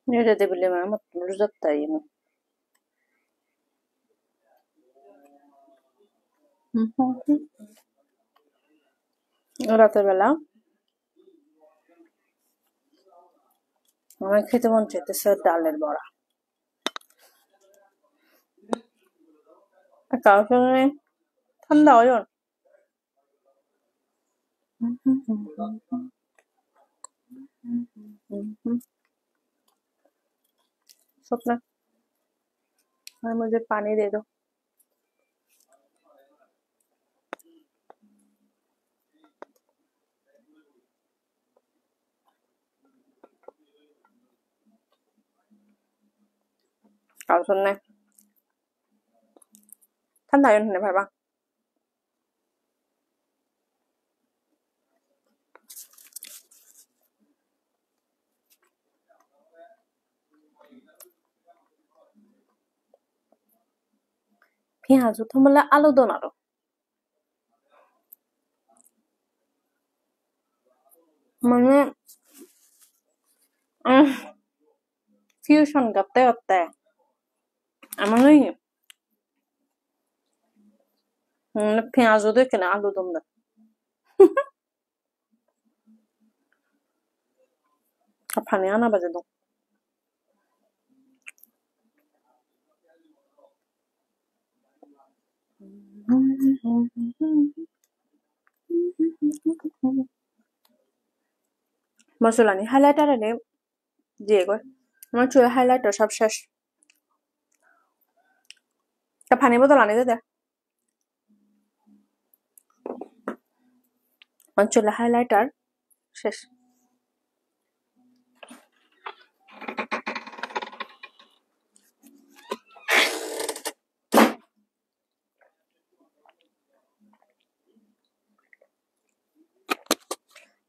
Nerede bilemem ama uzaktayım. রাতের বেলা আমার খেতে মন চাইতেছে ডালের বড়া। কারোর সঙ্গে ঠান্ডা হয় स्वप्न मुझे पानी दे दो। কারোর সঙ্গে ঠান্ডা হয় না ভাবা পেঁয়াজ তো বলে আলু দোন আরো মানে ফিউশন করতে করতে এমনই পেঁয়াজ দেখে না আলু দম না পানি আনা বাজে দো মশলা নি হাইলাইটার এনে দিয়ে গো আমার চুলে হাইলাইটার সব শেষ তা পানি বোতল আনি দে আমার চুলে হাইলাইটার শেষ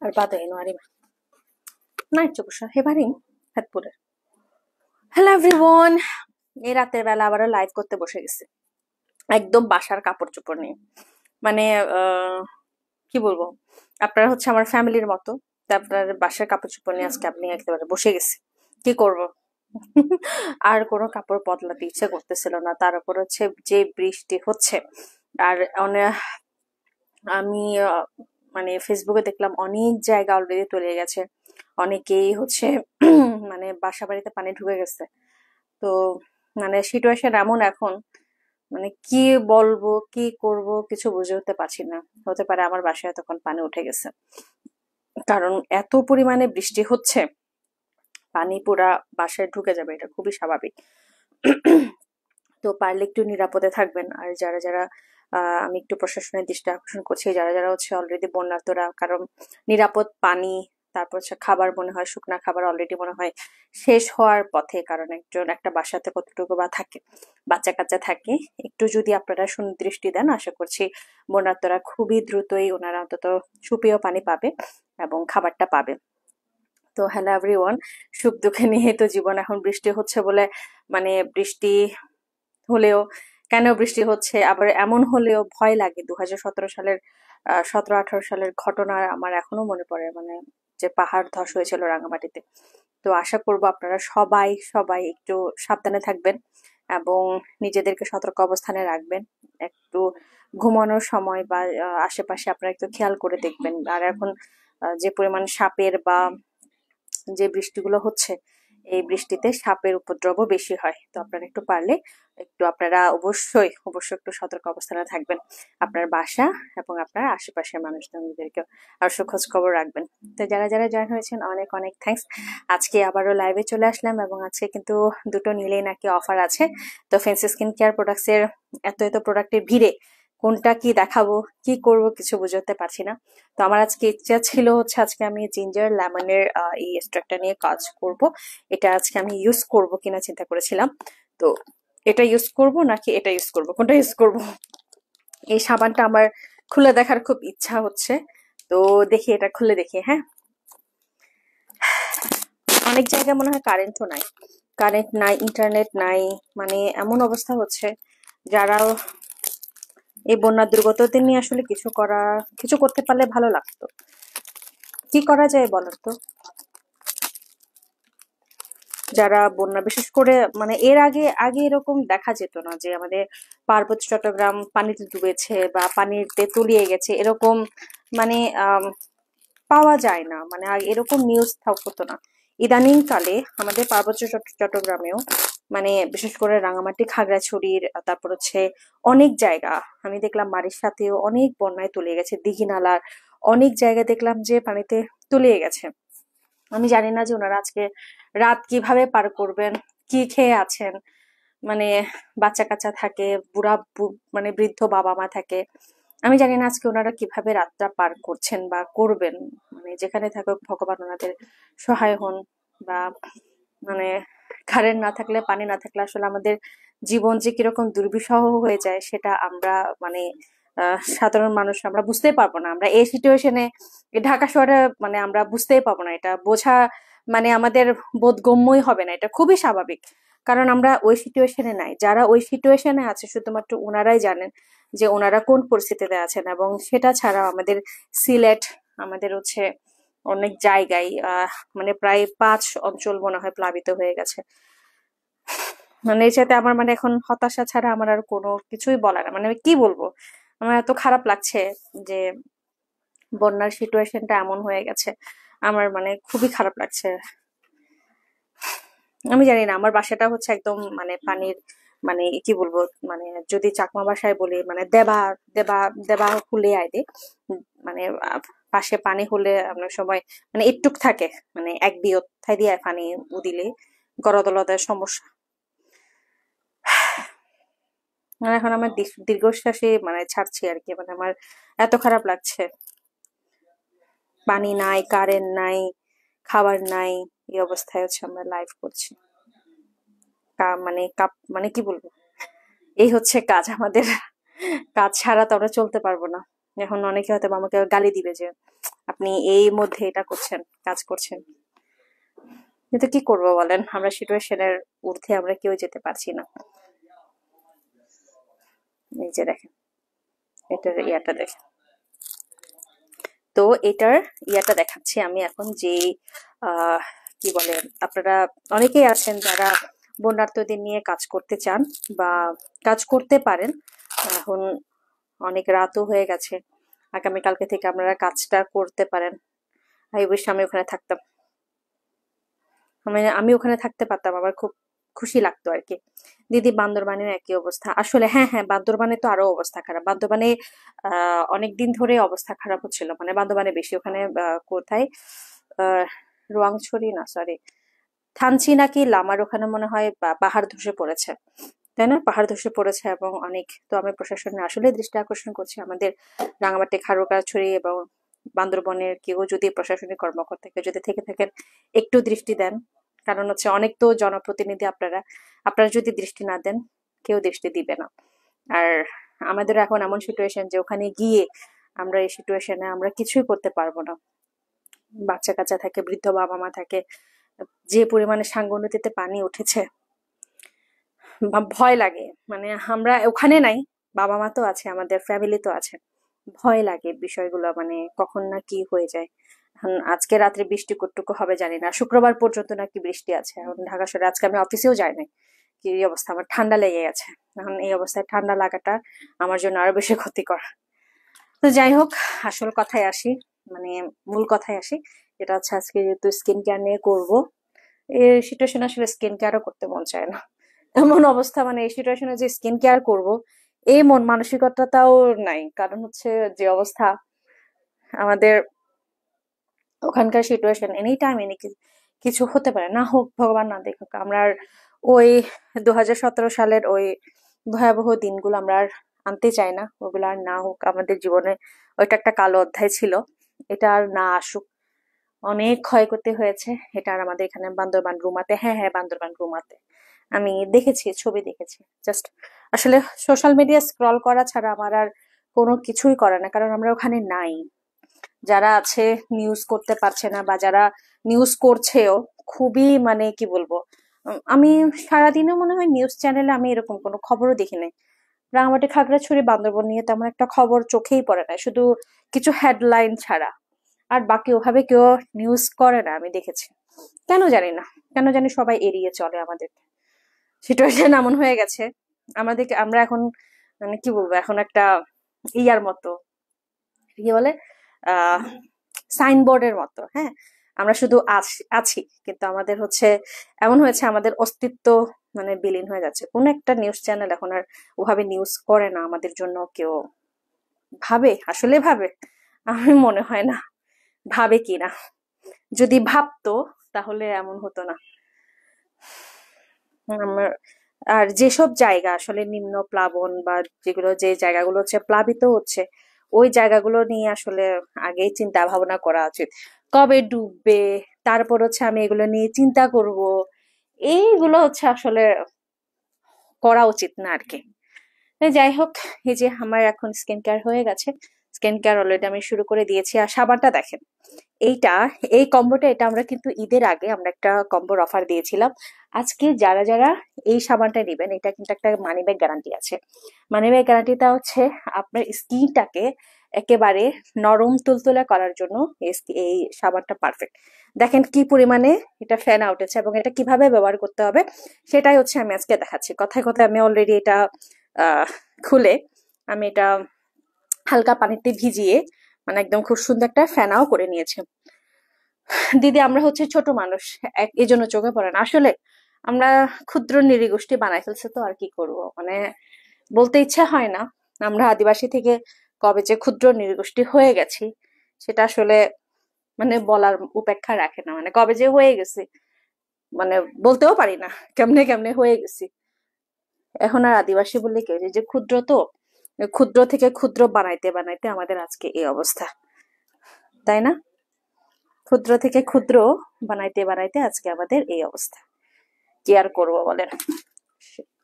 আর বাদে নোয়ারি নাই চকুসা হেবারিং হাতপুরের হ্যালো এভরিওয়ান এই রাতের বেলা আবার লাইভ করতে বসে গেছে একদম বাসার কাপড় চোপড় নিয়ে মানে কি বলবো আপনারা হচ্ছে আমার ফ্যামিলির মতো আপনার বাসার কাপড় চোপড় নিয়ে আজকে আপনি একেবারে বসে গেছে কি করব আর কোনো কাপড় বদলাতে ইচ্ছে করতেছিল না তার উপর হচ্ছে যে বৃষ্টি হচ্ছে আর আমি মানে ফেসবুকে দেখলাম অনেক জায়গা অলরেডি তলিয়ে গেছে অনেকেই হচ্ছে মানে বাসা বাড়িতে পানি ঢুকে গেছে তো মানে সিচুয়েশন এমন এখন মানে কি বলবো কি করব কিছু বুঝে উঠতে পারছি না হতে পারে আমার বাসায় তখন পানি উঠে গেছে কারণ এত পরিমাণে বৃষ্টি হচ্ছে পানি পুরা বাসায় ঢুকে যাবে এটা খুবই স্বাভাবিক তো পারলে একটু নিরাপদে থাকবেন আর যারা যারা আমি একটু প্রশাসনের দৃষ্টি আকর্ষণ করছি যারা যারা হচ্ছে অলরেডি বন্যার্তরা কারণ নিরাপদ পানি তারপর হচ্ছে খাবার মনে হয় শুকনা খাবার অলরেডি মনে হয় শেষ হওয়ার পথে কারণ একটা বাসাতে কতটুকু বা থাকে বাচ্চা কাচ্চা থাকে একটু যদি আপনারা সুদৃষ্টি দেন আশা করছি বন্যার্তরা খুবই দ্রুতই ওনারা অন্তত সুপেয় পানি পাবে এবং খাবারটা পাবে তো হ্যালো এভরিওয়ান সুখ দুঃখে নিয়ে তো জীবন এখন বৃষ্টি হচ্ছে বলে মানে বৃষ্টি হলেও কেন বৃষ্টি হচ্ছে আবার এমন হলেও ভয় লাগে 2017 সালের 17-18 সালের ঘটনা আমার এখনো মনে পড়ে মানে যে পাহাড় ধস হয়েছিল রাঙামাটিতে তো আশা করব আপনারা সবাই সবাই একটু সাবধানে থাকবেন এবং নিজেদেরকে সতর্ক অবস্থানে রাখবেন একটু ঘুমানোর সময় বা আশেপাশে আপনারা একটু খেয়াল করে দেখবেন আর এখন যে পরিমাণ সাপের বা যে বৃষ্টিগুলো হচ্ছে এই বৃষ্টিতে সাপের উপদ্রবও বেশি হয় তো আপনারা একটু পারলে একটু আপনারা অবশ্যই অবশ্যই একটু সতর্ক অবস্থানে থাকবেন আপনার বাসা এবং আপনার আশেপাশের মানুষদেরকে অবশ্যই খোঁজ খবর রাখবেন তো যারা যারা জয়েন হয়েছেন অনেক অনেক থ্যাঙ্কস আজকে আবারও লাইভে চলে আসলাম এবং আজকে কিন্তু দুটো নিলেই নাকি অফার আছে তো ফেন্সি স্কিন কেয়ার প্রোডাক্টস এর এত এত প্রোডাক্টের ভিড়ে কোনটা কি দেখাবো কি করব কিছু বুঝতে পারছি না তো আমার আজকে ইচ্ছা ছিল হচ্ছে আজকে আমি জিঞ্জার লেমনের এই এক্সট্রাক্টটা নিয়ে কাজ করব এটা আজকে আমি ইউজ করব কিনা চিন্তা করেছিলাম তো এটা ইউজ করব নাকি এটা ইউজ করব কোনটা ইউজ করব এই সাবানটা আমার খুলে দেখার খুব ইচ্ছা হচ্ছে তো দেখি এটা খুলে দেখি হ্যাঁ অনেক জায়গায় মনে হয় কারেন্টও নাই কারেন্ট নাই ইন্টারনেট নাই মানে এমন অবস্থা হচ্ছে যারা এই বন্যা দুর্গতদের নিয়ে আসলে কিছু করতে পারলে ভালো লাগতো কি করা যায় বলো তো যারা বন্যা, বিশেষ করে মানে এর আগে আগে এরকম দেখা যেত না যে আমাদের পার্বত্য চট্টগ্রাম পানিতে ডুবেছে বা পানিতে তলিয়ে গেছে, এরকম মানে পাওয়া যায় না, মানে এরকম নিউজ হতো না। ইদানিং কালে আমাদের পার্বত্য চট্টগ্রামেও মানে বিশেষ করে রাঙামাটি, খাগড়াছড়ির, তারপর হচ্ছে অনেক জায়গা আমি দেখলাম বাড়ির সাথেও অনেক বন্যায় তলিয়ে গেছে। দীঘিনালার অনেক জায়গা দেখলাম যে পানিতে তলিয়ে গেছে। আমি জানি না যে ওনারা আজকে রাত কিভাবে পার করবেন, কি খেয়ে আছেন। মানে বাচ্চা কাচ্চা থাকে, মানে বৃদ্ধ বাবা মা থাকে। আমি জানি না আজকে ওনারা কিভাবে রাতটা পার করছেন বা করবেন। মানে যেখানে থাকুক ভগবান ওনাদের সহায় হন। বা মানে কারেন্ট না থাকলে, পানি না থাকলে আসলে আমাদের জীবন যে কিরকম দুর্বিষহ হয়ে যায় সেটা আমরা মানে সাধারণ মানুষ আমরা বুঝতেই পারবো না। আমরা এই সিচুয়েশনে ঢাকা শহরে মানে আমরা বুঝতেই পারবো না, এটা বোঝা মানে আমাদের বোধগম্যই হবে না। এটা খুবই স্বাভাবিক, কারণ আমরা ওই সিচুয়েশনে নাই। যারা ওই সিচুয়েশনে আছে শুধুমাত্র ওনারাই জানেন যে ওনারা কোন পরিস্থিতিতে আছেন। এবং সেটা ছাড়াও আমাদের সিলেট, আমাদের হচ্ছে অনেক জায়গায় মানে প্রায় 5 অঞ্চল মনে হয় প্লাবিত হয়ে গেছে। মানে এই সাথে আমার মানে এখন হতাশা ছাড়া আমার আর কোনো কিছুই বলার না। মানে আমি কি বলবো, আমার এত খারাপ লাগছে যে বন্যার সিচুয়েশনটা এমন হয়ে গেছে। আমার মানে খুবই খারাপ লাগছে। আমি জানি না, আমার বাসাটা হচ্ছে একদম মানে পানির মানে কি বলবো, মানে যদি চাকমা ভাষায় বলি মানে দেবা দেবা দেবা ফুলে আইদে। মানে পাশে পানি হলে আপনার সময় মানে একটুক থাকে, মানে এক বিয়ত থাই দিয়ে পানি উদিলে গরদলতার সমস্যা। মানে এখন আমার দীর্ঘশ্বাসে মানে ছাড়ছি আর কি। মানে আমার এত খারাপ লাগছে। পানি নাই, কারেন্ট নাই, খাবার নাই, এই অবস্থায় হচ্ছে আমরা লাইভ করছি। মানে মানে কি বলবো, এই হচ্ছে কাজ আমাদের। কাজ ছাড়া তো আমরা চলতে পারবো না। এখন অনেকে হয়তো আমাকে গালি দিবে যে আপনি এই মধ্যে এটা করছেন, কাজ করছেন। কিন্তু কি করবো বলেন, আমরা সিচুয়েশনের ঊর্ধ্বে আমরা কেউ যেতে পারছি না। এই যে দেখেন, এটার ইয়াটা দেখেন। তো এটার ইয়াটা দেখাচ্ছি আমি এখন যে আহ কি বলে, আপনারা অনেকেই আছেন যারা বন্যার্তদের নিয়ে কাজ করতে চান বা কাজ করতে পারেন। এখন অনেক রাতও হয়ে গেছে, আগামীকালকে থেকে আপনারা কাজটা করতে পারেন। আই উইশ আমি ওখানে থাকতাম। আমি ওখানে থাকতে পারতাম, আমার খুব খুশি লাগতো আর কি। দিদি বান্দরবানেও একই অবস্থা আসলে। হ্যাঁ হ্যাঁ, বান্দরবানে তো আরো অবস্থা খারাপ। বান্দরবানে অনেকদিন ধরে অবস্থা খারাপ হচ্ছিল, মানে বান্দরবানে বেশি। ওখানে কোথায় আহ রোয়াংছড়ি না, সরি, থানচি নাকি লামার ওখানে মনে হয় পাহাড় ধসে পড়েছে, তাই না? পাহাড় ধসে পড়েছে এবং অনেক। তো আমি প্রশাসনের আসলে দৃষ্টি আকর্ষণ করছি, আমাদের রাঙামাটি, খাগড়াছড়ি এবং বান্দরবনের কেউ যদি প্রশাসনিক কর্মকর্তা কেউ যদি থেকে থাকেন একটু দৃষ্টি দেন। কারণ হচ্ছে অনেক তো জনপ্রতিনিধি আপনারা, আপনারা যদি দৃষ্টি না দেন কেউ দৃষ্টি দিবে না। আর আমাদের এখন এমন সিচুয়েশন যে ওখানে গিয়ে আমরা এই সিচুয়েশনে আমরা কিছুই করতে পারবো না। বাচ্চা কাচ্চা থাকে, বৃদ্ধ বাবা মা থাকে। যে পরিমাণে সাঙ্গু নদীতে পানি উঠেছে, ভয় লাগে। মানে আমরা ওখানে নাই, বাবা মা তো আছে, আমাদের ফ্যামিলি তো আছে। ভয় লাগে বিষয়গুলো, মানে কখন না কি হয়ে যায়। এখন আজকে রাত্রে বৃষ্টি কতটুকু হবে জানি না, শুক্রবার পর্যন্ত নাকি বৃষ্টি আছে। এখন ঢাকা শহরে আজকে আমি অফিসেও যাই নাই। কি অবস্থা, আমার ঠান্ডা লেগে গেছে। এখন এই অবস্থায় ঠান্ডা লাগাটা আমার জন্য আরো বেশি ক্ষতিকর। তো যাই হোক, আসল কথায় আসি, মানে মূল কথায় আসি। যেটা হচ্ছে আজকে যেহেতু স্কিন কেয়ার নিয়ে করবো, এই সিচুয়েশন আসলে স্কিন কেয়ারও করতে মন চায় না। এমন অবস্থা, মানে এই সিচুয়েশনে যে স্কিন কেয়ার করব এই মন মানসিকতাটাও নাই। কারণ হচ্ছে যে অবস্থা আমাদের ওখানকার সিচুয়েশন, এনি টাইম এনি কিছু হতে পারে। না হোক, ভগবান না দেখুক। আমরা আর ওই 2017 সালের ওই ভয়াবহ দিনগুলো আমরা আর আনতে চাই না। ওগুলো আর না হোক আমাদের জীবনে। ওইটা একটা কালো অধ্যায় ছিল, এটা আর না আসুক। অনেক ক্ষয়ক্ষতি হয়েছে। এটা আর আমাদের এখানে বান্দরবান রুমাতে, হ্যাঁ হ্যাঁ বান্দরবান রুমাতে আমি দেখেছি, ছবি দেখেছি। জাস্ট আসলে সোশ্যাল মিডিয়া স্ক্রল করা ছাড়া আমার আর কোনো কিছুই করে না, কারণ আমরা ওখানে নাই। যারা আছে নিউজ করতে পারছে না, বা যারা নিউজ করছেও খুবই মানে কি বলবো, আমি সারাদিনও মনে হয় নিউজ চ্যানেলে আমি এরকম কোনো খবরও দেখি নাই। রাঙামাটি, খাগড়াছড়ি, বান্দরবন নিয়ে তেমন একটা খবর চোখেই পড়ে না, শুধু কিছু হেডলাইন ছাড়া। আর বাকি ওভাবে কেউ নিউজ করে না, আমি দেখেছি। কেন জানি না, কেন জানি সবাই এড়িয়ে চলে আমাদের। সিচুয়েশন এমন হয়ে গেছে আমাদেরকে, আমরা এখন মানে কি বলবো, এখন একটা ইয়ার মতো, কি বলে, আহ সাইনবোর্ডের মতো। হ্যাঁ, আমরা শুধু আছি, কিন্তু আমাদের হচ্ছে এমন হয়েছে, আমাদের অস্তিত্ব মানে বিলীন হয়ে যাচ্ছে। কোন একটা নিউজ চ্যানেল এখন আর ওভাবে নিউজ করে না আমাদের জন্য। কেউ ভাবে, আসলে ভাবে? আমি মনে হয় না ভাবে কিনা। যদি ভাবতো তাহলে এমন হতো না। আমার আর যেসব জায়গা আসলে নিম্ন প্লাবন বা যেগুলো, যে জায়গাগুলো হচ্ছে প্লাবিত হচ্ছে, ওই জায়গাগুলো নিয়ে আসলে আগেই চিন্তা ভাবনা করা উচিত। কবে ডুববে, তারপর হচ্ছে আমি এগুলো নিয়ে চিন্তা করব, এইগুলো হচ্ছে আসলে করা উচিত না আর কি। যাই হোক, এই যে আমার এখন স্কিন কেয়ার হয়ে গেছে। স্কিন কেয়ার অলরেডি আমি শুরু করে দিয়েছি। আর সাবানটা দেখেন, এইটা, এই কম্বোটা, এটা আমরা কিন্তু ঈদের আগে আমরা একটা কম্বোর অফার দিয়েছিলাম। আজকে যারা যারা এই সাবানটা নেবেন, এটা কিন্তু একটা মানি ব্যাগ গ্যারান্টি আছে। মানি ব্যাগ গ্যারান্টিটা হচ্ছে আপনার স্কিনটাকে একেবারে নরম তুলতুলে করার জন্য এই সাবানটা পারফেক্ট। দেখেন কি পরিমাণে এটা ফ্যান আউট হচ্ছে, এবং এটা কিভাবে ব্যবহার করতে হবে সেটাই হচ্ছে আমি আজকে দেখাচ্ছি। কথায় কথায় আমি অলরেডি এটা আহ খুলে আমি এটা হালকা পানিতে ভিজিয়ে মানে একদম খুব সুন্দর একটা ফেনাও করে নিয়েছি। দিদি, আমরা হচ্ছে ছোট মানুষ, এই জন্য চোখে পড়ে না আসলে। আমরা ক্ষুদ্র নৃগোষ্ঠী বানাই ফেলছে, তো আর কি করব, মানে বলতে ইচ্ছা হয় না। আমরা আদিবাসী থেকে কবে যে ক্ষুদ্র নৃগোষ্ঠী হয়ে গেছি, সেটা আসলে মানে বলার উপেক্ষা রাখে না। মানে কবে যে হয়ে গেছি, মানে বলতেও পারি না কেমনে কেমনে হয়ে গেছি। এখন আর আদিবাসী বললে কেউ যে ক্ষুদ্র, তো ক্ষুদ্র থেকে ক্ষুদ্র বানাইতে বানাইতে আমাদের আজকে এই অবস্থা, তাই না? ক্ষুদ্র থেকে ক্ষুদ্র বানাইতে বানাইতে আজকে আমাদের এই অবস্থা। কি আর করবো বলেন। Shit.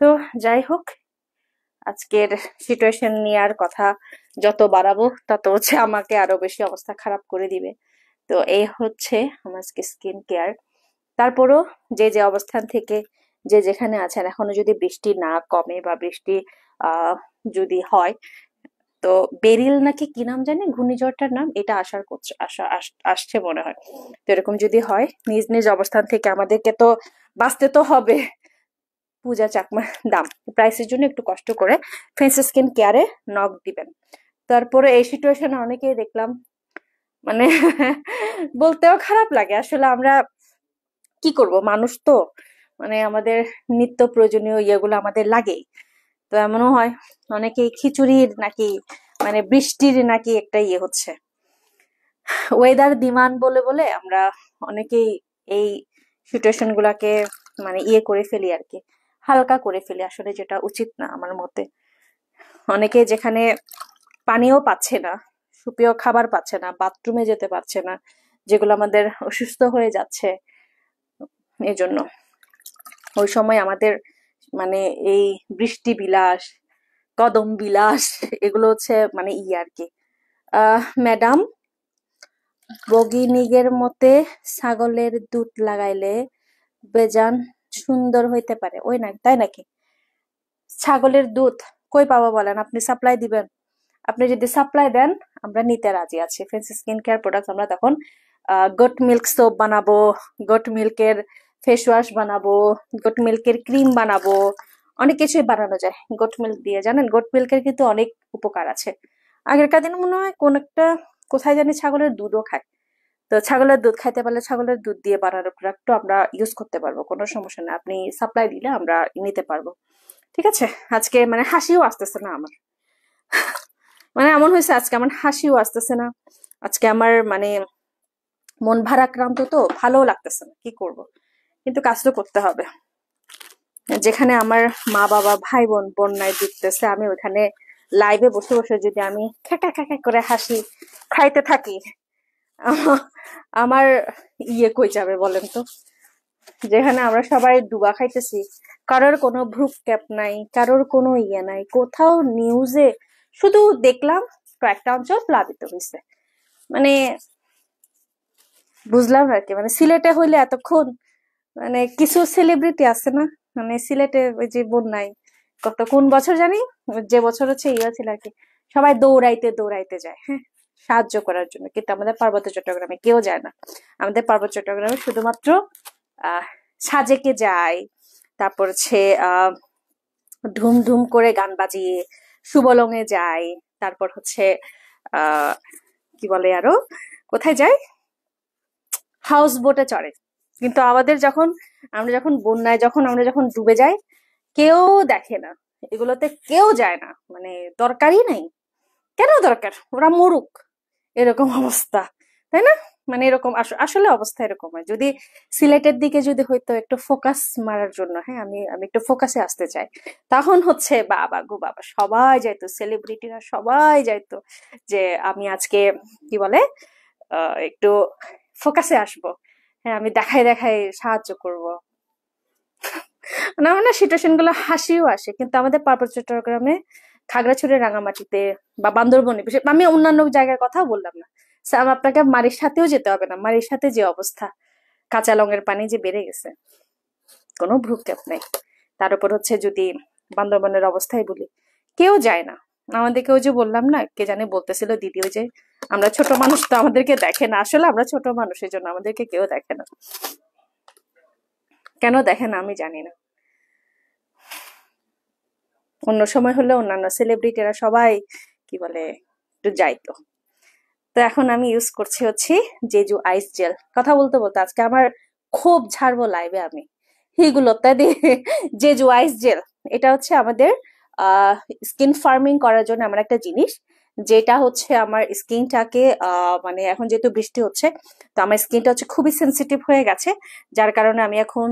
তো যাই হোক, আজকের সিচুয়েশন নিয়ে আর কথা যত বাড়াবো তত হচ্ছে আমাকে আরো বেশি অবস্থা খারাপ করে দিবে। তো এই হচ্ছে আমার স্কিন কেয়ার। তারপরও যে যে অবস্থান থেকে যে যেখানে আছেন, এখনো যদি বৃষ্টি না কমে বা বৃষ্টি আহ যদি হয়, তো বেরিল নাকি কি নাম জানি ঘূর্ণিঝড়টার নাম, এটা আসার করছে, আসছে মনে হয়। তো এরকম যদি হয়, নিজ নিজ অবস্থান থেকে আমাদেরকে তো বাঁচতে তো হবে। পূজা চাকমা দাম প্রাইসের জন্য একটু কষ্ট করে ফেন্স স্কিন কেয়ারে নক দিবেন। তারপরে এই সিচুয়েশনে অনেকেই দেখলাম মানে বলতেও খারাপ লাগে আসলে। আমরা কি করব, মানুষ তো, মানে আমাদের নিত্য প্রয়োজনীয় ইয়েগুলো আমাদের লাগেই। তো এমনও হয় অনেকেই খিচুড়ির নাকি, মানে বৃষ্টির নাকি একটা ইয়ে হচ্ছে, ওয়েদার ডিমান্ড বলে বলে আমরা অনেকেই এই সিচুয়েশন গুলাকে মানে ইয়ে করে ফেলি আর কি, হালকা করে ফেলি, আসলে যেটা উচিত না আমার মতে। অনেকে যেখানে পানিও পাচ্ছে না, সুপেয় খাবার পাচ্ছে না, বাথরুমে যেতে পারছে না, যেগুলো আমাদের অসুস্থ হয়ে যাচ্ছে, এজন্য ওই সময় আমাদের মানে এই বৃষ্টি বিলাস, কদম বিলাস, এগুলো হচ্ছে মানে ইয়ে আর কি। ম্যাডাম, বগিনিগের মতে ছাগলের দুধ লাগাইলে বেজান সুন্দর হইতে পারে, ওই না তাই নাকি? ছাগলের দুধ কই পাবো বলেন, আপনি সাপ্লাই দিবেন? আপনি যদি সাপ্লাই দেন আমরা নিতে রাজি আছি। ফেন্সি স্কিন কেয়ার প্রোডাক্ট আমরা তখন গোট মিল্ক সোপ বানাবো, গোট মিল্কের ফেস ওয়াশ বানাবো, গোট মিল্কের ক্রিম বানাবো, অনেক কিছুই বানানো যায় গোট মিল্ক দিয়ে। জানেন, গোট মিল্কের কিন্তু অনেক উপকার আছে। আগেরকার দিনে মনে হয় কোন একটা, কোথায় জানি ছাগলের দুধও খায়। তো ছাগলের দুধ খাইতে পারলে ছাগলের দুধ দিয়ে বানানো প্রোডাক্টও আমরা ইউজ করতে পারবো, কোনো সমস্যা না। আপনি সাপ্লাই দিলে আমরা নিতে পারবো। ঠিক আছে? আজকে মানে হাসিও আসতেছে না আমার, মানে এমন হয়েছে আজকে আমার হাসিও আসতেছে না। আজকে আমার মানে মন ভারাক্রান্ত, তো ভালো লাগতেছে না, কি করব, কিন্তু কাজ তো করতে হবে। যেখানে আমার মা বাবা ভাই বোন বন্যায় ডুবতেছে, আমি ওইখানে লাইভে বসে বসে যদি আমি খ্যাকা খ্যাকা করে হাসি খাইতে থাকি, আমার ইয়ে কই যাবে বলেন তো? যেখানে আমরা সবাই ডুবা খাইতেছি, কারোর কোনো ভ্রুক্ষেপ নাই, কারোর কোনো ইয়ে নাই, কোথাও নিউজে শুধু দেখলাম কয়েকটা অঞ্চল প্লাবিত হয়েছে। মানে বুঝলাম আর কি, মানে সিলেটে হইলে এতক্ষণ মানে কিছু সেলিব্রিটি আছে না, মানে সিলেটে ওই যে বন্যায়, কত কোন বছর জানি, যে বছর হচ্ছে ইয়ে ছিল আর কি, সবাই দৌড়াইতে দৌড়াইতে যায়, হ্যাঁ, সাহায্য করার জন্য। কিন্তু আমাদের পার্বত্য চট্টগ্রামে কেউ যায় না। আমাদের পার্বত্য চট্টগ্রামে শুধুমাত্র সাজেকে যায়, তারপর হচ্ছে ধুম ধুম করে গান বাজিয়ে সুবলং-এ যায়, তারপর হচ্ছে আহ কি বলে আরো কোথায় যায়, হাউস বোটে চড়ে। কিন্তু আমরা যখন বন্যায় আমরা যখন ডুবে যাই, কেউ দেখে না, এগুলোতে কেউ যায় না, মানে দরকারই নাই। কেন দরকার, ওরা মরুক, এরকম অবস্থা, তাই না? মানে এরকম আসলে অবস্থা এরকম হয়। যদি সিলেটের দিকে যদি হয়তো একটু ফোকাস মারার জন্য, হ্যাঁ, আমি আমি একটু ফোকাসে আসতে চাই, তখন হচ্ছে বাবা গো বাবা, সবাই যাইতো, সেলিব্রিটিরা সবাই যাইতো যে আমি আজকে কি বলে একটু ফোকাসে আসবো, হ্যাঁ, আমি দেখাই দেখাই সাহায্য করব। না মানে সিচুয়েশন গুলো হাসিও আসে। কিন্তু আমাদের পার্বত্য চট্টগ্রামে খাগড়াছড়ি, রাঙামাটিতে বা বান্দরবনে, আমি অন্যান্য জায়গার কথা বললাম না, আপনাকে মারির সাথেও যেতে হবে না। মারির সাথে যে অবস্থা, কাঁচা লঙের পানি যে বেড়ে গেছে, কোনো ভ্রুক্ষেপ নেই। তার উপর হচ্ছে যদি বান্দরবনের অবস্থায় বলি, কেউ যায় না আমাদেরকে। ওই যে বললাম না, কে জানে বলতেছিল দিদি, ওই যে আমরা ছোট মানুষ তো আমাদেরকে দেখে না। আসলে আমরা ছোট মানুষের জন্য আমাদেরকে কেউ দেখে না। কেন দেখে না আমি জানি না। অন্য সময় হলে অন্যান্য সেলিব্রিটিরা সবাই কি বলে একটু যাইতো। তো এখন আমি ইউজ করছি হচ্ছে জেজু আইস জেল। কথা বলতে বলতে আজকে আমার খুব ঝাড়বো লাইভে আমি এইগুলো, তাই দিয়ে জেজু আইস জেল, এটা হচ্ছে আমাদের স্কিন ফার্মিং করার জন্য আমার একটা জিনিস, যেটা হচ্ছে আমার স্কিনটাকে মানে এখন যেহেতু বৃষ্টি হচ্ছে, তো আমার স্কিনটা হচ্ছে খুবই সেন্সিটিভ হয়ে গেছে, যার কারণে আমি এখন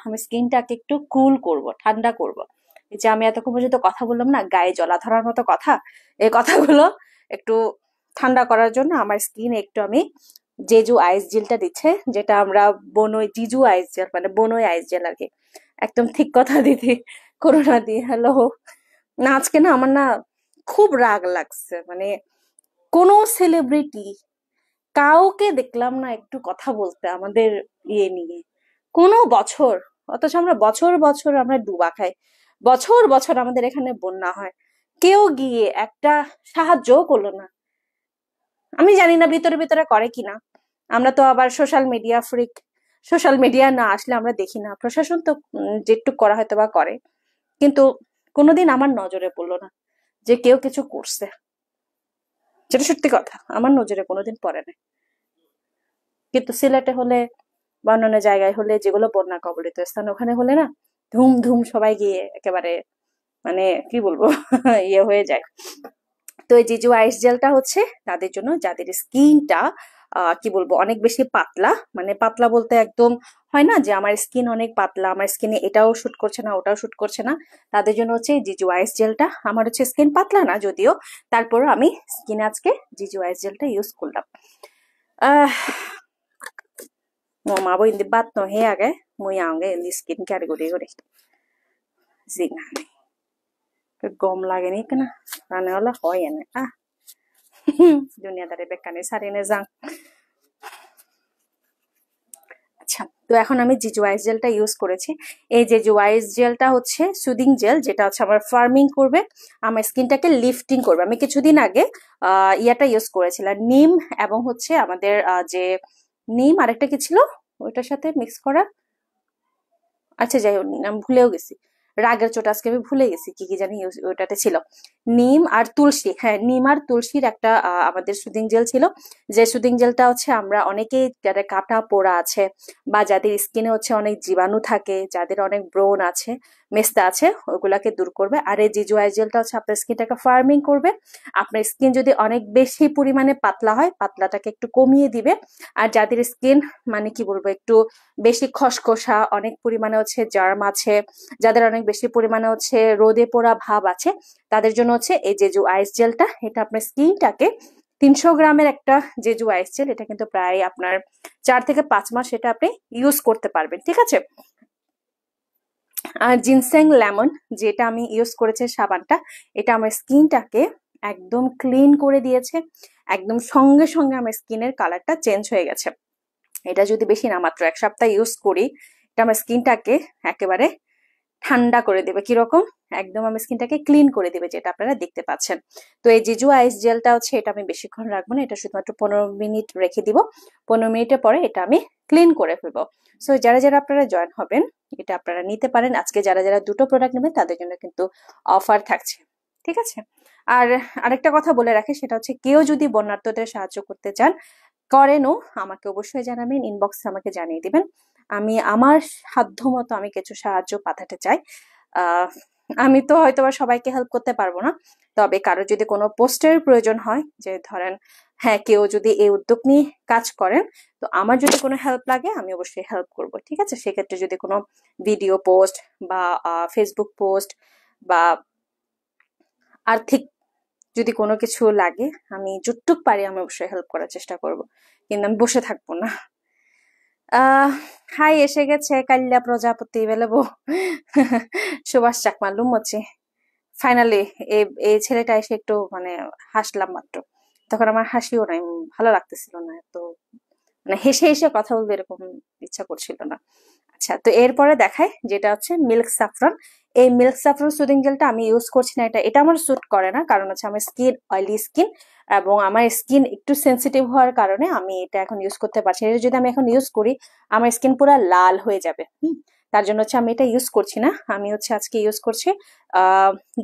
আমি স্কিনটাকে একটু কুল করব, ঠান্ডা করব। এই যে আমি এতক্ষণ পর্যন্ত কথা বললাম না, গায়ে জলা ধরার মতো কথা, এই কথাগুলো একটু ঠান্ডা করার জন্য আমার স্কিনে একটু আমি জেজু আইস জেলটা দিচ্ছে, যেটা আমরা বনই জিজু আইস জেল, মানে বনই আইস জেল আর কি। একদম ঠিক কথা দিদি, করোনা দিয়ে। হ্যালো না, আজকে না আমার না খুব রাগ লাগছে, মানে কোনো সেলিব্রিটি কাউকে দেখলাম না একটু কথা বলতে আমাদের ইয়ে নিয়ে কোনো বছর। অথচ আমরা বছর বছর আমরা ডুবা খাই, বছর বছর আমাদের এখানে বন্যা হয়, কেউ গিয়ে একটা সাহায্যও করলো না। আমি জানি না ভিতরে ভিতরে করে কিনা, আমরা তো আবার social media freak, social media না আসলে আমরা দেখি না। প্রশাসন তো যেটুক করা হয়তো বা করে, কিন্তু কোনোদিন আমার নজরে পড়লো না যে কেউ কিছু করছে। যেটা সত্যি কথা, আমার নজরে কোনোদিন পড়ে না। কিন্তু সিলেটে হলে বা অন্যান্য জায়গায় হলে, যেগুলো বন্যা কবলিত স্থান, ওখানে হলে না ধুম ধুম সবাই গিয়ে একেবারে মানে কি বলবো ইয়ে হয়ে যায়। তো এই জিজু আইস জেলটা হচ্ছে তাদের জন্য যাদের স্কিনটা কি বলবো অনেক বেশি পাতলা, মানে পাতলা বলতে একদম হয় না যে আমার স্কিন অনেক পাতলা, আমার স্কিনে এটাও শুট করছে না ওটাও শুট করছে না, তাদের জন্য হচ্ছে জিজু আইস জেলটা। আমার হচ্ছে স্কিন পাতলা না যদিও, তারপরও আমি স্কিনে আজকে জিজু আইস জেলটা ইউজ করলাম। মমাবো hindi bat no heage muy aunge hindi skin care guri guri জিঙ্গানে গম লাগেনি কেনা রানে হলে হয় এনে দুনিয়াদারি বেকানে সারিনে যাং। আচ্ছা, তো এখন আমি জিজু আইস জেলটা ইউজ করেছি। এই জিজু আইস জেলটা হচ্ছে সুদিং জেল, যেটা হচ্ছে আমার ফার্মিং করবে, আমার স্কিনটাকে লিফটিং করবে। আমি কিছুদিন আগে ইয়াটা ইউজ করেছিলাম, নিম, এবং হচ্ছে আমাদের যে নিম আরেকটা কি ছিল ওইটার সাথে মিক্স করা, আচ্ছা যাই হোক আমি ভুলেও গেছি, রাগের চোট আজকে আমি ভুলে গেছি কি কি জানি ওটাতে ছিল। নিম আর তুলসী, হ্যাঁ নিম আর তুলসীর একটা আমাদের সুদিং জেল ছিল, যে সুদিং জেলটা হচ্ছে আমরা অনেকেই যাদের কাটা পোড়া আছে বা যাদের স্কিনে হচ্ছে অনেক জীবাণু থাকে, যাদের অনেক ব্রণ আছে, মেস্তা আছে, ওগুলাকে দূর করবে। আর এই জিজু আই জেলটা হচ্ছে আপনার স্কিনটাকে ফার্মিং করবে। আপনার স্কিন যদি অনেক বেশি পরিমাণে পাতলা হয়, পাতলাটাকে একটু কমিয়ে দিবে। আর যাদের স্কিন মানে কি বলবো একটু বেশি খসখসা, অনেক পরিমাণে হচ্ছে জার্ম আছে, যাদের অনেক বেশি পরিমাণে হচ্ছে রোদে পোড়া ভাব আছে, তাদের জন্য হচ্ছে এই জেজু আইস জেলটা। এটা আপনার স্কিনটাকে 300 গ্রামের একটা জেজু আইস জেল, এটা কিন্তু প্রায় আপনার 4 থেকে 5 মাস এটা আপনি ইউজ করতে পারবেন, ঠিক আছে। আর জিনসেং লেমন যেটা আমি ইউজ করেছি সাবানটা, এটা আমার স্কিনটাকে একদম ক্লিন করে দিয়েছে, একদম সঙ্গে সঙ্গে আমার স্কিনের কালারটা চেঞ্জ হয়ে গেছে। এটা যদি বেশি না মাত্র 1 সপ্তাহ ইউজ করি, এটা আমার স্কিনটাকে একেবারে ঠান্ডা করে দেবে, কিরকম একদম আমার স্কিনটাকে ক্লিন করে দেবে, যেটা আপনারা দেখতে পাচ্ছেন। তো এই জিজু আইস জেলটা হচ্ছে, এটা আমি বেশিক্ষণ রাখবো না, এটা শুধুমাত্র 15 মিনিট রেখে দিব। 15 মিনিটের পরে এটা আমি ক্লিন করে ফেলবো। সো যারা যারা আপনারা জয়েন হবেন, এটা আপনারা নিতে পারেন। আজকে যারা যারা দুটো প্রোডাক্ট নেবেন তাদের জন্য কিন্তু অফার থাকছে, ঠিক আছে। আর আরেকটা কথা বলে রাখি, সেটা হচ্ছে কেউ যদি বন্যার্থদের সাহায্য করতে চান, করেনও, আমাকে অবশ্যই জানাবেন, ইনবক্সে আমাকে জানিয়ে দিবেন। আমি আমার সাধ্য মতো আমি কিছু সাহায্য পাঠাতে চাই। আহ আমি তো হয়তো বা সবাইকে হেল্প করতে পারবো না, তবে কারো যদি কোনো পোস্টের প্রয়োজন হয়, যে ধরেন হ্যাঁ কেউ যদি এই উদ্যোগ নিয়ে কাজ করেন, তো আমার যদি কোনো হেল্প লাগে আমি অবশ্যই হেল্প করব, ঠিক আছে। সেক্ষেত্রে যদি কোনো ভিডিও পোস্ট বা ফেসবুক পোস্ট বা আর্থিক যদি কোনো কিছু লাগে, আমি যতটুক পারি আমি অবশ্যই হেল্প করার চেষ্টা করব, কিন্তু আমি বসে থাকবো না। হাই এসে গেছে কাল্যা প্রজাপতি বেলেবো সুভাষ চাকমা লুমোচি। ফাইনালি এই ছেলেটা এসে একটু মানে হাসলাম মাত্র, তখন আমার হাসিও নাই, ভালো লাগতেছিল না, তো মানে হেসে হেসে কথা বলবে এরকম ইচ্ছা করছিল না। আচ্ছা, তো এরপরে দেখায় যেটা হচ্ছে মিল্ক স্যাফরন। এই মিল্ক স্যাফরন সুদিং জেলটা আমি ইউজ করছি না, এটা আমার স্যুট করে না, কারণ হচ্ছে আমার স্কিন অয়েলি স্কিন, এবং আমার স্কিন একটু সেন্সিটিভ হওয়ার কারণে আমি এটা এখন ইউজ করতে পারছি না। এটা যদি আমি এখন ইউজ করি, আমার স্কিন পুরো লাল হয়ে যাবে। তার জন্য হচ্ছে আমি এটা ইউজ করছি না। আমি হচ্ছে আজকে ইউজ করছি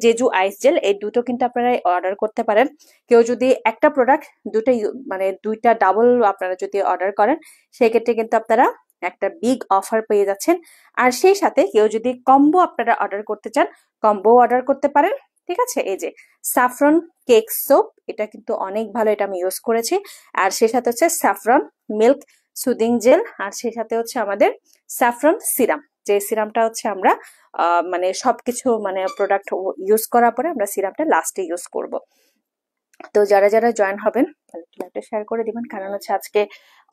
জেজু আইস জেল। এই দুটো কিন্তু আপনারা অর্ডার করতে পারেন। কেউ যদি একটা প্রোডাক্ট দুটো মানে দুইটা ডাবল আপনারা যদি অর্ডার করেন, সেক্ষেত্রে কিন্তু আপনারা একটা বিগ অফার পেয়ে যাচ্ছেন। আর সেই সাথে কেউ যদি কম্বো আপনারা অর্ডার করতে চান, কম্বো অর্ডার করতে পারেন, ঠিক আছে। এই যে স্যাফরন কেক সোপ, এটা কিন্তু অনেক ভালো, এটা আমি ইউজ করেছি। আর সেই সাথে হচ্ছে স্যাফরন মিল্ক সুদিং জেল, আর সেই সাথে হচ্ছে আমাদের স্যাফরন সিরাম, যে সিরামটা হচ্ছে আমরা মানে সবকিছু মানে প্রোডাক্ট ইউজ করার পরে আমরা সিরামটা লাস্টে ইউজ করব। তো যারা যারা জয়েন হবেন তাহলে শেয়ার করে দিবেন, কারণ হচ্ছে আজকে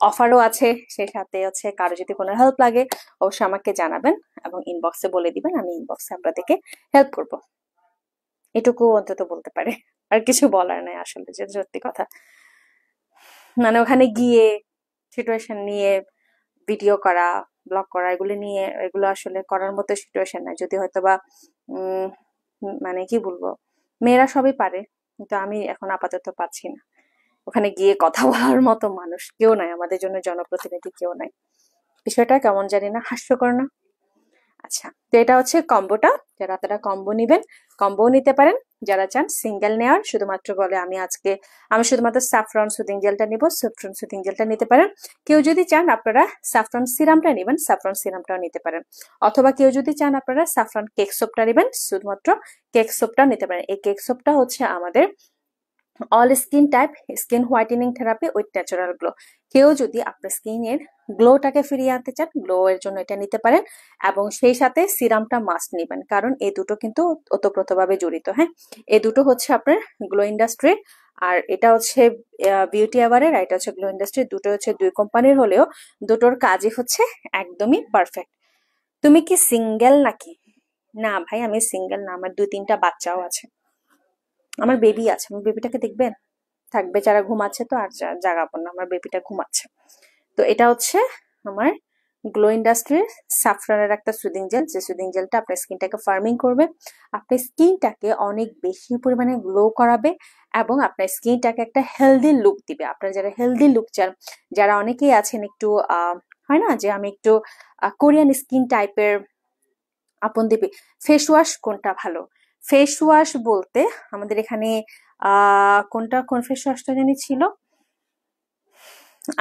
অফারও আছে। সেই সাথে হচ্ছে কারো যদি কোনো হেল্প লাগে অবশ্যই আমাকে জানাবেন এবং ইনবক্সে বলে দিবেন, আমি ইনবক্সে আপনাদেরকে হেল্প করব। এটুকু অন্তত বলতে পারে, আর কিছু বলার নাই আসলে, যে সত্যি কথা। মানে ওখানে গিয়ে সিচুয়েশন নিয়ে ভিডিও করা, ব্লগ করা, এগুলো আসলে করার মতো সিচুয়েশন নাই। যদি হয়তো বা মানে কি বলবো, মেয়েরা সবই পারে, কিন্তু আমি এখন আপাতত পাচ্ছি না। ওখানে গিয়ে কথা বলার মতো মানুষ কেউ নাই, আমাদের জন্য জনপ্রতিনিধি কেউ নাই। বিষয়টা কেমন জানি না, হাস্যকর না? আচ্ছা, তো এটা হচ্ছে কম্বোটা। যারা তারা কম্বো নিবেন, কম্বো নিতে পারেন। যারা চান সিঙ্গেল নেওয়ার, শুধুমাত্র বলে আমি শুধুমাত্র স্যাফরন সুদিং জেলটা নিব, স্যাফরন সুদিং জেলটা নিতে পারেন। কেউ যদি চান আপনারা স্যাফরন সিরামটা নেবেন, স্যাফরন সিরামটাও নিতে পারেন। অথবা কেউ যদি চান আপনারা স্যাফরন কেক সোপটা নেবেন, শুধুমাত্র কেক সোপটা নিতে পারেন। এই কেক সোপটা হচ্ছে আমাদের all skin type skin whitening therapy with natural glow. কেউ যদি আপনার স্কিনের গ্লোটাকে ফিরিয়ে আনতে চান, গ্লো এর জন্য এটা নিতে পারেন। এবং সেই সাথে সিরামটা মাস্ট নেবেন, কারণ এই দুটো কিন্তু ওতপ্রোতভাবে জড়িত। হ্যাঁ, এই দুটো হচ্ছে আপনার গ্লো ইন্ডাস্ট্রি, আর এটা হচ্ছে বিউটি অ্যাওয়ারের, আর এটা হচ্ছে গ্লো ইন্ডাস্ট্রি। দুটো হচ্ছে দুই কোম্পানির হলেও দুটোর কাজই হচ্ছে একদমই পারফেক্ট। তুমি কি সিঙ্গেল নাকি? না ভাই, আমি সিঙ্গেল না, আমার 2-3টা বাচ্চাও আছে, আমার বেবি আছে। আমার বেবিটাকে দেখবেন, থাক বেচারা ঘুমাচ্ছে, তো আর জাগাবো না, আমার বেবিটা ঘুমাচ্ছে। তো এটা হচ্ছে আমার গ্লো ইন্ডাস্ট্রির স্যাফরনের একটা সুদিং জেল, যে সুদিং জেলটা আপনার স্কিনটাকে ফার্মিং করবে, আপনার স্কিনটাকে অনেক বেশি পরিমাণে গ্লো করাবে, এবং আপনার স্কিনটাকে একটা হেলদি লুক দিবে। আপনারা যারা হেলদি লুক চান, যারা অনেকেই আছেন একটু হয় না যে আমি একটু কোরিয়ান স্কিন টাইপের, আপন দিবি ফেস ওয়াশ কোনটা ভালো? ফেস ওয়াশ বলতে আমাদের এখানে কোন ফেস ওয়াশটা জানি ছিল,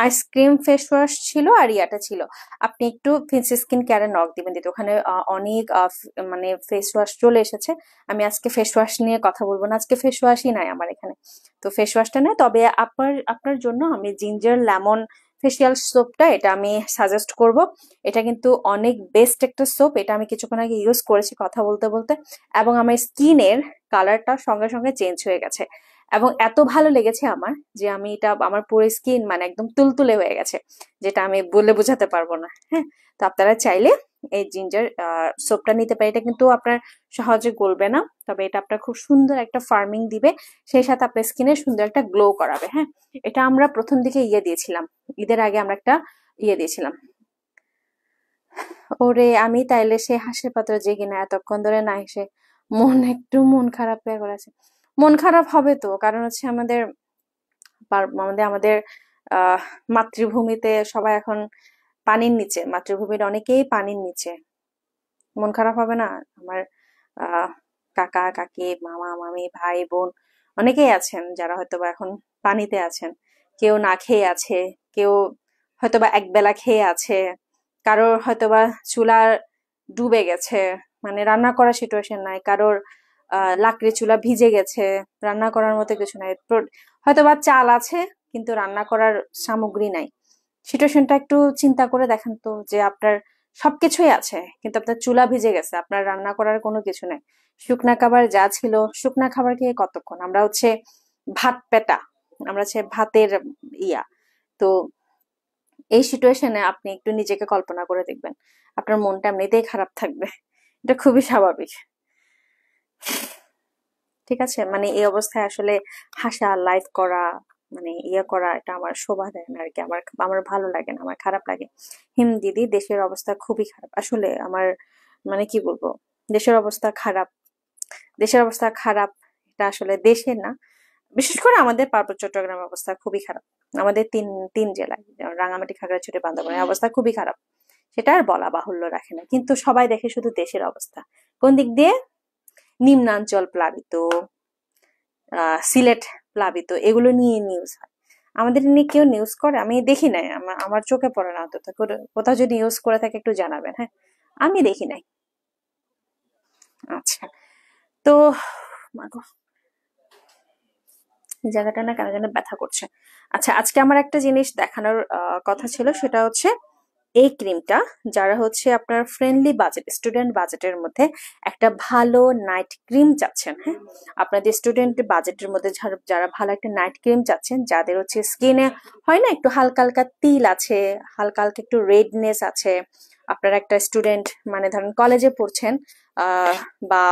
আইসক্রিম ফেস ওয়াশ ছিল, আর ইয়াটা ছিল। আপনি একটু ফেস স্কিন কেয়ারে নক দিবেন, দিতে ওখানে অনেক মানে ফেস ওয়াশ চলে এসেছে। আমি আজকে ফেস ওয়াশ নিয়ে কথা বলবো না, আজকে ফেস ওয়াশই নাই আমার এখানে, তো ফেস ওয়াশটা নেই। তবে আপনার জন্য আমি জিঞ্জার লেমন ফেসিয়াল সোপটা এটা আমি সাজেস্ট করব। এটা কিন্তু অনেক বেস্ট একটা সোপ, এটা আমি কিছুক্ষণ আগে ইউজ করেছি কথা বলতে বলতে, এবং আমার স্কিনের কালারটা সঙ্গে সঙ্গে চেঞ্জ হয়ে গেছে। এবং এত ভালো লেগেছে আমার, যে আমি এটা আমার পুরো স্কিন মানে একদম তুলতুলে হয়ে গেছে, যেটা আমি বলে বোঝাতে পারবো না। হ্যাঁ, তো আপনারা চাইলে এই জিঞ্জার সোপটা নিতে পারেন। এটা কিন্তু আপনার সহজে গলবে না, তবে এটা আপনার খুব সুন্দর একটা ফার্মিং দিবে, সেই সাথে আপনার স্কিনে সুন্দর একটা গ্লো করাবে। হ্যাঁ, এটা আমরা প্রথম দিকে দিয়েছিলাম, ঈদের আগে আমরা একটা দিয়েছিলাম, ওরে আমি তাইলে সে হাসির পাত্র যে কিনা এতক্ষণ ধরে না হেসে মন খারাপ হয়ে করেছে। মন খারাপ হবে তো, কারণ হচ্ছে আমাদের আহ মাতৃভূমিতে সবাই এখন পানির নিচে, মাতৃভূমির অনেকেই পানির নিচে। মন খারাপ হবে না? আমার আহ কাকা কাকি মামা মামি ভাই বোন অনেকেই আছেন যারা হয়তোবা এখন পানিতে আছেন। কেউ না খেয়ে আছে, কেউ হয়তোবা একবেলা খেয়ে আছে, কারোর হয়তোবা চুলা ডুবে গেছে, মানে রান্না করার সিচুয়েশন নাই, কারোর লাকড়ি চুলা ভিজে গেছে, রান্না করার মতো কিছু নাই। হয়তোবা চাল আছে কিন্তু রান্না করার সামগ্রী নাই। সিচুয়েশনটা একটু চিন্তা করে দেখেন তো, যে আপনার সবকিছুই আছে কিন্তু আপনার চুলা ভিজে গেছে, আপনার রান্না করার কোনো কিছু নাই। শুকনা খাবার যা ছিল, শুকনা খাবার খেয়ে কতক্ষণ? আমরা হচ্ছে ভাত পেটা, আমরা হচ্ছে ভাতের ইয়া। তো এই সিচুয়েশনে আপনি একটু নিজেকে কল্পনা করে দেখবেন, আপনার মনটা এমনিতেই খারাপ থাকবে। এটা খুবই স্বাভাবিক। ঠিক আছে, মানে এই অবস্থায় আসলে হাসা, লাইভ করা, মানে ইয়ে করা, এটা আমার শোভা দেয় না আর কি। আমার আমার ভালো লাগে না, আমার খারাপ লাগে। দিদি, দেশের অবস্থা খুবই খারাপ আসলে। আমার মানে কি বলবো, দেশের অবস্থা খারাপ। দেশের অবস্থা খারাপ, এটা আসলে দেশের না, বিশেষ করে আমাদের পার্বত্য চট্টগ্রামের অবস্থা খুবই খারাপ। আমাদের তিন তিন জেলায়, যেমন রাঙামাটি, খাগড়াছড়ি, বান্দরবানের অবস্থা খুবই খারাপ। সেটা আর বলা বাহুল্য রাখে না, কিন্তু সবাই দেখে শুধু দেশের অবস্থা। কোন দিক দিয়ে? নিম্নাঞ্চল প্লাবিত, সিলেট প্লাবিত, এগুলো নিয়ে নিউজ হয়। আমাদের নিয়ে কেউ নিউজ করে? আমি দেখি নাই, আমার চোখে পড়ে না অন্তত। কোথাও যদি নিউজ করে থাকে একটু জানাবেন, হ্যাঁ। আমি দেখি নাই। আচ্ছা, তো মাগো, এই জায়গাটা না কেন যেন ব্যথা করছে। আচ্ছা, আজকে আমার একটা জিনিস দেখানোর কথা ছিল, সেটা হচ্ছে এই ক্রিমটা, যারা হচ্ছে আপনার ফ্রেন্ডলি বাজেট, স্টুডেন্ট বাজেটের মধ্যে একটা ভালো নাইট ক্রিম চাচ্ছেন, হ্যাঁ, আপনাদের স্টুডেন্ট বাজেটের মধ্যে যারা ভালো একটা নাইট ক্রিম চাচ্ছেন, যাদের হচ্ছে স্কিনে হয় না একটু হালকা হালকা তিল আছে, হালকা হালকা একটু রেডনেস আছে, আপনারা একটা স্টুডেন্ট, মানে ধরেন কলেজে পড়ছেন, বা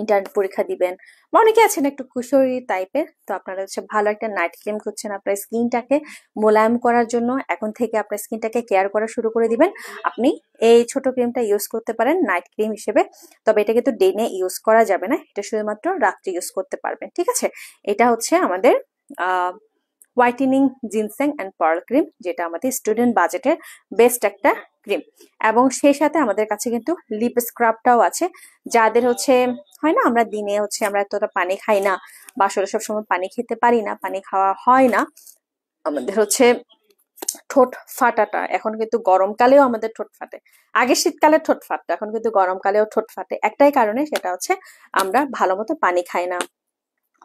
ইন্টার্ন পরীক্ষা দিবেন, বা অনেকে আছেন একটু কুশলী টাইপের, তো আপনারা হচ্ছে ভালো একটা নাইট ক্রিম খুঁজছেন আপনার স্কিনটাকে মোলায়েম করার জন্য। এখন থেকে আপনার স্কিনটাকে কেয়ার করা শুরু করে দিবেন। আপনি এই ছোট ক্রিমটা ইউজ করতে পারেন নাইট ক্রিম হিসেবে। তবে এটা কিন্তু ডে নে ইউজ করা যাবে না, এটা শুধুমাত্র রাত্রে ইউজ করতে পারবেন, ঠিক আছে? এটা হচ্ছে আমাদের whitening ginseng and pearl cream, যেটা আমাদের স্টুডেন্ট বাজেটের বেস্ট একটা ক্রিম। এবং সেই সাথে আমাদের কাছে কিন্তু লিপ স্ক্রাবটাও আছে, যাদের হচ্ছে হয় না আমরা দিনে হচ্ছে আমরা এতটা পানি খাই না, বা আসলে সবসময় পানি খেতে পারি না, পানি খাওয়া হয় না, আমাদের হচ্ছে ঠোঁট ফাটাটা, এখন কিন্তু গরমকালেও আমাদের ঠোঁট ফাটে। আগে শীতকালে ঠোঁট ফাটতো, এখন কিন্তু গরমকালেও ঠোঁট ফাটে। একটাই কারণে, সেটা হচ্ছে আমরা ভালো মতো পানি খাই না,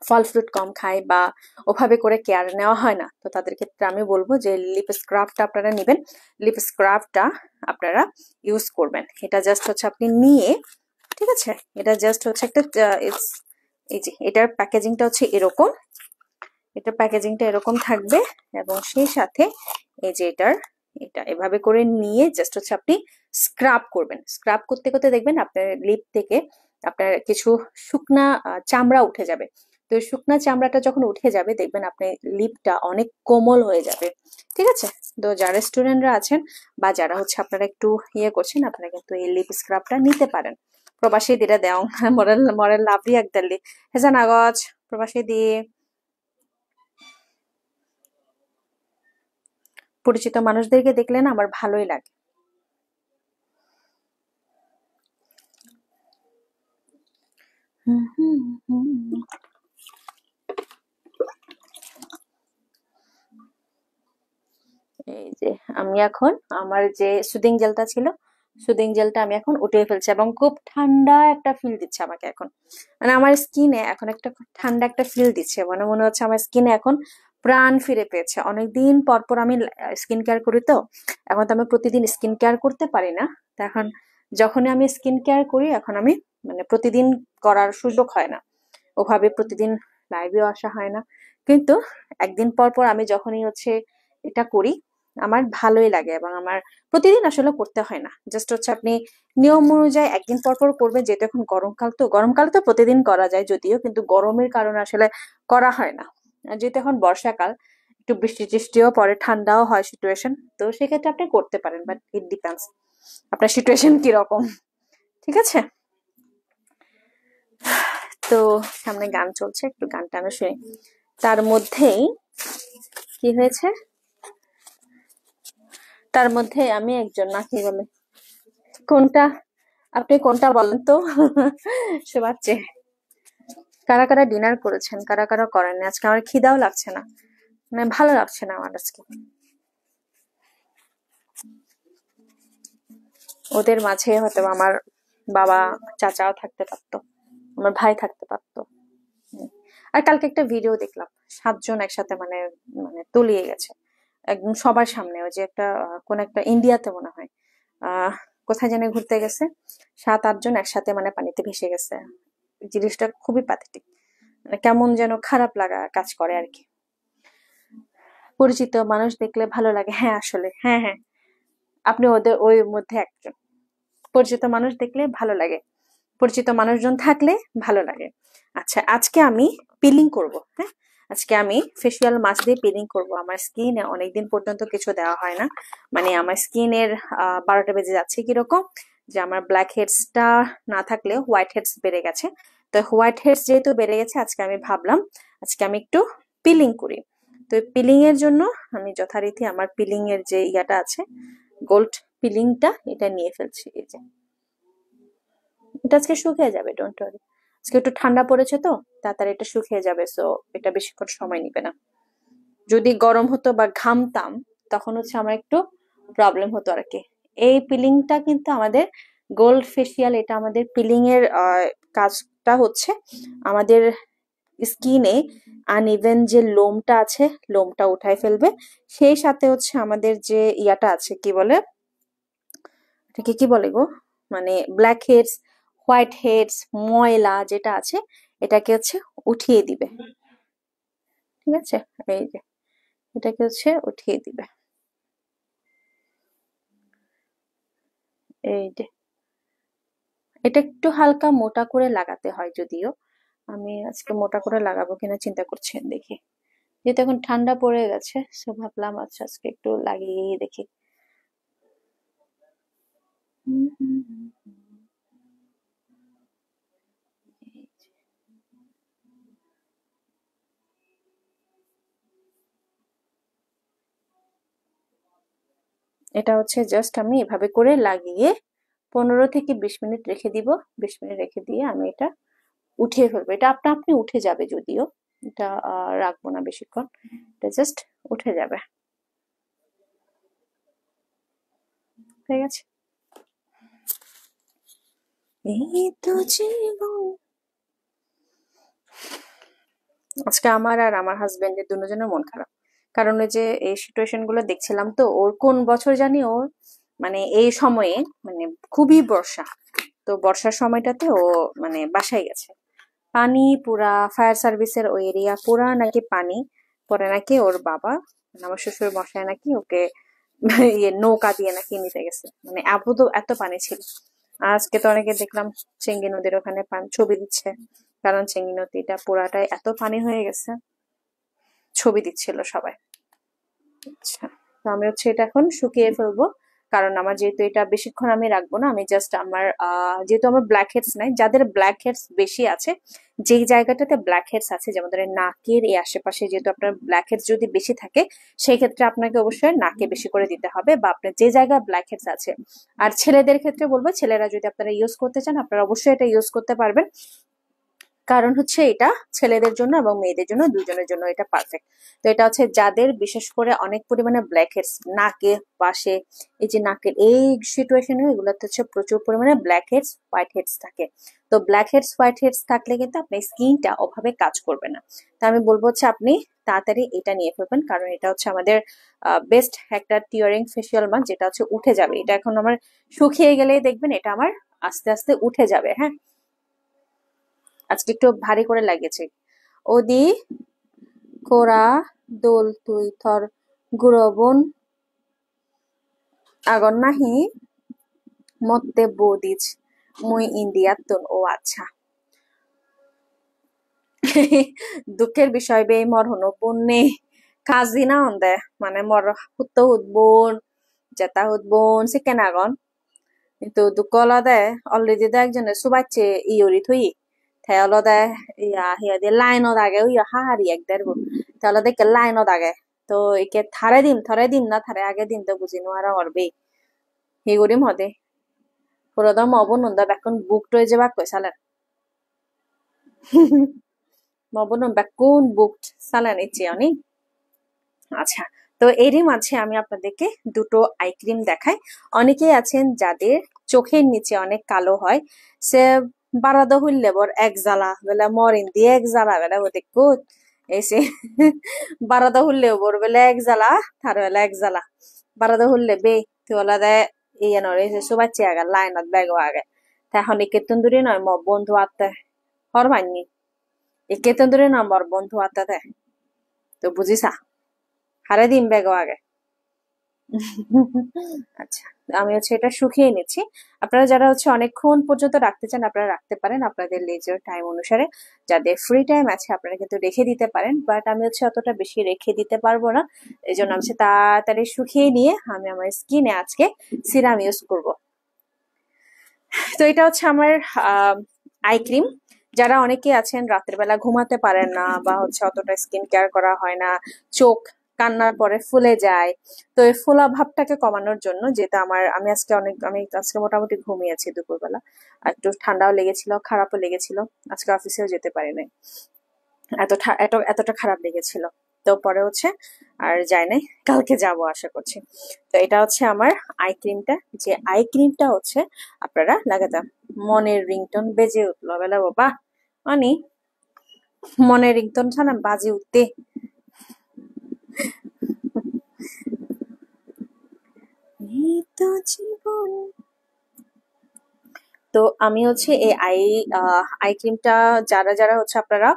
ফল ফ্রুট কম খাই, বা ওভাবে করে কেয়ার নেওয়া হয় না। তো তাদের ক্ষেত্রে আমি বলবো যে লিপ স্ক্রাবটা আপনারা নেবেন। লিপ স্ক্রাবটা আপনারা ইউজ করবেন। এটা জাস্ট হচ্ছে আপনি নিয়ে, ঠিক আছে, এটা জাস্ট হচ্ছে একটা এই যে এটার প্যাকেজিংটা হচ্ছে এরকম, এটার প্যাকেজিংটা এরকম থাকবে, এবং সেই সাথে এই যে এটা এভাবে করে নিয়ে জাস্ট হচ্ছে আপনি স্ক্রাব করবেন। স্ক্রাব করতে করতে দেখবেন আপনার লিপ থেকে আপনার কিছু শুকনা চামড়া উঠে যাবে। তো শুকনা চামড়াটা যখন উঠে যাবে দেখবেন আপনার লিপটা অনেক কোমল হয়ে যাবে, ঠিক আছে? তো যারা স্টুডেন্টরা আছেন বা যারা হচ্ছে আপনারা একটু ইয়ে করছেন, আপনারা কিন্তু এই লিপ স্ক্রাবটা নিতে পারেন। প্রবাসী দিরা দেও মরেল মরেল লাভলি একদালি হেজান আগজ প্রবাসী দিয়ে পরিচিত মানুষদেরকে দেখলে না আমার ভালোই লাগে। এই যে আমি এখন আমার যে সুদিং জেলটা ছিল, সুদিং জেলটা আমি এখন উঠিয়ে ফেলছি, এবং খুব ঠান্ডা একটা ফিল দিচ্ছে আমাকে এখন। মানে আমার স্কিনে এখন একটা খুব ঠান্ডা একটা ফিল দিচ্ছে, মানে মনে হচ্ছে আমার স্কিনে এখন প্রাণ ফিরে পেয়েছে। অনেকদিন পর পর আমি স্কিন কেয়ার করি, তো এখন তো আমি প্রতিদিন স্কিন কেয়ার করতে পারি না। তো এখন যখনই আমি স্কিন কেয়ার করি, এখন আমি মানে প্রতিদিন করার সুযোগ হয় না, ওভাবে প্রতিদিন লাইভেও আসা হয় না। কিন্তু একদিন পর পর আমি যখনই হচ্ছে এটা করি, আমার ভালোই লাগে, এবং আমার প্রতিদিন আসলে করতে হয় না। জাস্ট হচ্ছে আপনি নিয়ম অনুযায়ী একদিন পর পর করবেন, যেহেতু এখন গরমকাল, তো গরমকালে তো প্রতিদিন করা যায় যদিও, কিন্তু গরমের কারণে আসলে করা হয় না। আর যেহেতু এখন বর্ষাকাল, একটু বৃষ্টি টিষ্টিও পরে, ঠান্ডাও হয় সিচুয়েশন, তো সেক্ষেত্রে আপনি করতে পারেন, বাট ইট ডিপেন্ডস। আপনার সিচুয়েশন কিরকম, ঠিক আছে? তো সামনে গান চলছে, একটু গান টানো শুনি। তার মধ্যেই কি হয়েছে, তার মধ্যে আমি একজন না কি বলে, কোনটা, আপনি কোনটা বলেন তো? শোভাচ্ছে। কারা কারা ডিনার করেছেন, কারা কারা করেননি? আজকে আমার খিদাও লাগছে না, মানে ভালো লাগছে না আমার আজকে। ওদের মাঝে হয়তো আমার বাবা চাচাও থাকতে পারতো, আমার ভাই থাকতে পারতো। আর কালকে একটা ভিডিও দেখলাম, 7 জন একসাথে মানে মানে তলিয়ে গেছে একদম সবার সামনে। ওই যে একটা কোন একটা ইন্ডিয়াতে মনে হয়, আহ কোথায় জানি ঘুরতে গেছে, 7-8 জন একসাথে মানে পানিতে ভেসে গেছে। জিনিসটা খুবই প্যাথেটিক, মানে কেমন যেন খারাপ লাগা কাজ করে আর কি। পরিচিত মানুষ দেখলে ভালো লাগে, হ্যাঁ আসলে, হ্যাঁ হ্যাঁ, আপনি ওদের ওই মধ্যে একজন। পরিচিত মানুষ দেখলে ভালো লাগে, পরিচিত মানুষজন থাকলে ভালো লাগে। আচ্ছা, আজকে আমি পিলিং করব, হ্যাঁ, আজকে আমি ফেসিয়াল মাস্ক দিয়ে পিলিং করব। আমার স্কিনে অনেকদিন পর্যন্ত কিছু দেওয়া হয় না, মানে আমার স্কিনের 12টা বেজে যাচ্ছে কিরকম, যে আমার ব্ল্যাক হেডসটা না থাকলেও হোয়াইট হেডস বেড়ে গেছে। তো হোয়াইট হেডস যেহেতু বেড়ে গেছে, আজকে আমি ভাবলাম আজকে আমি একটু পিলিং করি। তো পিলিং এর জন্য আমি যথারীতি আমার পিলিং এর যে ইয়াটা আছে, গোল্ড পিলিংটা, এটা নিয়ে ফেলছি। এই যে এটা আজকে শুকিয়ে যাবে, ডোন্ট ওয়ারি। আজকে একটু ঠান্ডা পড়েছে তো, তাড়াতাড়ি এটা শুকিয়ে যাবে, সো এটা বেশিক্ষণ সময় নিবে না। যদি গরম হতো বা ঘামতাম, তখন হচ্ছে আমার একটু প্রবলেম হতো আর কি। এই পিলিংটা কিন্তু আমাদের গোল্ড ফেসিয়াল, এটা আমাদের পিলিং এর কাজটা হচ্ছে আমাদের স্কিনে আনইভেন যে লোমটা আছে, লোমটা উঠায় ফেলবে। সেই সাথে হচ্ছে আমাদের যে ইয়াটা আছে, কি বলে এটাকে, কি বলে গো, মানে ব্ল্যাক হেডস, হোয়াইট হেডস, ময়লা যেটা আছে, এটাকে হচ্ছে উঠিয়ে দিবে, ঠিক আছে? এই যে এটাকে হচ্ছে উঠিয়ে দিবে, এই যে। এটা একটু হালকা মোটা করে লাগাতে হয় যদিও, আমি আজকে মোটা করে লাগাবো কিনা চিন্তা করছি, দেখি। যেহেতু এখন ঠান্ডা পড়ে গেছে, সো ভাবলাম আচ্ছা আজকে একটু লাগিয়ে দেখি। হুম, হুম, হুম, এই যে। এটা হচ্ছে জাস্ট আমি এভাবে করে লাগিয়ে 15 থেকে 20 মিনিট রেখে দিব। 20 মিনিট রেখে দিয়ে আমি এটা উঠিয়ে ফেলবো। এটা আপনা আপনি উঠে যাবে যদিও, এটা রাখবো না বেশিক্ষণ, এটা জাস্ট উঠে যাবে। হয়ে গেছে। এই তো জীবন। আজকে আমার আর আমার হাজবেন্ডের দুজনের মন খারাপ, কারণ ওই যে এই সিচুয়েশন গুলো দেখছিলাম তো, ওর কোন বছর জানি ওর মানে এই সময়ে মানে খুবই বর্ষা, তো বর্ষার সময়টাতে ও মানে বাসায় গেছে। পানি পুরা, ফায়ার সার্ভিসের ওই এরিয়া পুরা নাকি পানি। পরে নাকি ওর বাবা, মানে আমার শ্বশুর মশাই নাকি ওকে ইয়ে নৌকা দিয়ে নাকি নিতে গেছে, মানে এত এত পানি ছিল। আজকে তো অনেকে দেখলাম চেঙ্গি নদীর ওখানে ছবি দিচ্ছে, কারণ চেঙ্গি নদীটা পুরাটাই এত পানি হয়ে গেছে, ছবি দিচ্ছিল সবাই। আচ্ছা, তো আমি হচ্ছে এটা এখন শুকিয়ে ফেলবো, কারণ আমার যেহেতু এটা বেশিক্ষণ আমি রাখবো না, আমি জাস্ট আমার যেহেতু আমার ব্ল্যাক হেডস নাই, যাদের ব্ল্যাক হেডস বেশি আছে, যেই জায়গাটাতে ব্ল্যাক হেডস আছে, যেমন ধরেন নাকের এই আশেপাশে, যেহেতু আপনার ব্ল্যাক হেডস যদি বেশি থাকে, সেই ক্ষেত্রে আপনাকে অবশ্যই নাকে বেশি করে দিতে হবে, বা আপনার যে জায়গায় ব্ল্যাক হেডস আছে। আর ছেলেদের ক্ষেত্রে বলবো, ছেলেরা যদি আপনারা ইউজ করতে চান, আপনারা অবশ্যই এটা ইউজ করতে পারবেন, কারণ হচ্ছে এটা ছেলেদের জন্য এবং মেয়েদের জন্য, দুজনের জন্য এটা পারফেক্ট। তো এটা হচ্ছে যাদের বিশেষ করে অনেক পরিমাণে ব্ল্যাক হেডস নাকে পাশে, এই যে নাকের এই সিচুয়েশনে, এগুলোতে হচ্ছে প্রচুর পরিমাণে ব্ল্যাক হেডস হোয়াইট হেডস থাকে। তো ব্ল্যাক হেডস হোয়াইট হেডস থাকলে কিন্তু আপনার স্কিনটা ওভাবে কাজ করবে না। তো আমি বলবো হচ্ছে আপনি তাড়াতাড়ি এটা নিয়ে ফেলবেন, কারণ এটা হচ্ছে আমাদের বেস্ট একটা টিয়ারিং ফেসিয়াল মাস্ক, যেটা হচ্ছে উঠে যাবে। এটা এখন আমার শুকিয়ে গেলেই দেখবেন এটা আমার আস্তে আস্তে উঠে যাবে, হ্যাঁ। আজকে একটু ভারী করে লাগিয়েছে। ওদি কোরা দোল তুই থর গুরবন আগন নাহি মতে বদিজ মুই ইন্ডিয়াত তুন। ও আচ্ছা। দুঃখের বিষয় বে মর হনো বন্যে কাজি না অন্দে, মানে মর হুত্ত হুত বোন জেতা হুত বোন সে কেন আগন কিন্তু দুঃখ অলদে অলরেডি দে একজনে সুবাইছে ইয়রি থুই তাই অলদে ইয়া হিয়া দিয়ে লাইনত আগে ইয়া হাহারি এক দেরবো তাই অলদে কে লাইনত আগে তো একে থরে দিম না থারে আগে দিন তো বুঝি নোয়ারা অরবে হি করিম হদে পুরোদম অবনন্দা বেকন বুক টয়ে যে বাক কইসালেন মবনন বেকুন বুক সালেন ইচ্ছে অনি আচ্ছা তো এরই মাঝে আমি আপনাদেরকে দুটো আই ক্রিম দেখাই অনেকেই আছেন যাদের চোখের নিচে অনেক কালো হয় সে বারাদা হইলে বর এক জ্বালা বেলা মরিন দিয়ে এক জ্বালা বেলা দেখো এসে বারাদা হইলে বর বেলা এক জ্বালা তার বেলা এক জ্বালা বারাদা হইলে বে তুই ওলা দেয় ইয়ে নরে সুবাচ্ছি আগে লাইনত ব্যাগ আগে এখন একে তন্দুরি নয় বন্ধু আত্মা হর মাননি একে তন্দুরি নয় মর বন্ধু আত্মা দেয় তো বুঝিসা হারে দিন ব্যাগ আগে আচ্ছা আমি হচ্ছে এটা শুকিয়ে নিচ্ছি আপনারা যারা হচ্ছে অনেকক্ষণ পর্যন্ত রাখতে চান আপনারা রাখতে পারেন আপনাদের লেজার টাইম অনুসারে যাদের ফ্রি টাইম আছে আপনারা কিন্তু রেখে দিতে পারেন বাট আমি হচ্ছে অতটা বেশি রেখে দিতে পারবো না এই জন্য আমি তাড়াতাড়ি শুকিয়ে নিয়ে আমি আমার স্কিনে আজকে সিরাম ইউজ করব তো এটা হচ্ছে আমার আই ক্রিম যারা অনেকে আছেন রাতের বেলা ঘুমাতে পারেন না বা হচ্ছে অতটা স্কিন কেয়ার করা হয় না চোখ কান্নার পরে ফুলে যায় তো এই ফোলা ভাবটাকে কমানোর জন্য যেটা আমি আজকে মোটামুটি ঘুমিয়েছি দুপুরবেলা আর একটু ঠান্ডাও লেগেছিল খারাপও লেগেছিল আজকে অফিসেও যেতে পারি নাই এতটা খারাপ লেগেছিল তো পরে হচ্ছে আর যাই নাই কালকে যাব আশা করছি তো এটা হচ্ছে আমার আই ক্রিমটা যে আই ক্রিমটা হচ্ছে আপনারা লাগাতাম মনের রিংটোন বেজে উঠলো বেলা বাবা অনি মনের রিংটোন ছাড়া বাজে উঠতে জীবন তো আমি হচ্ছে এই আই ক্রিমটা যারা যারা হচ্ছে আপনারা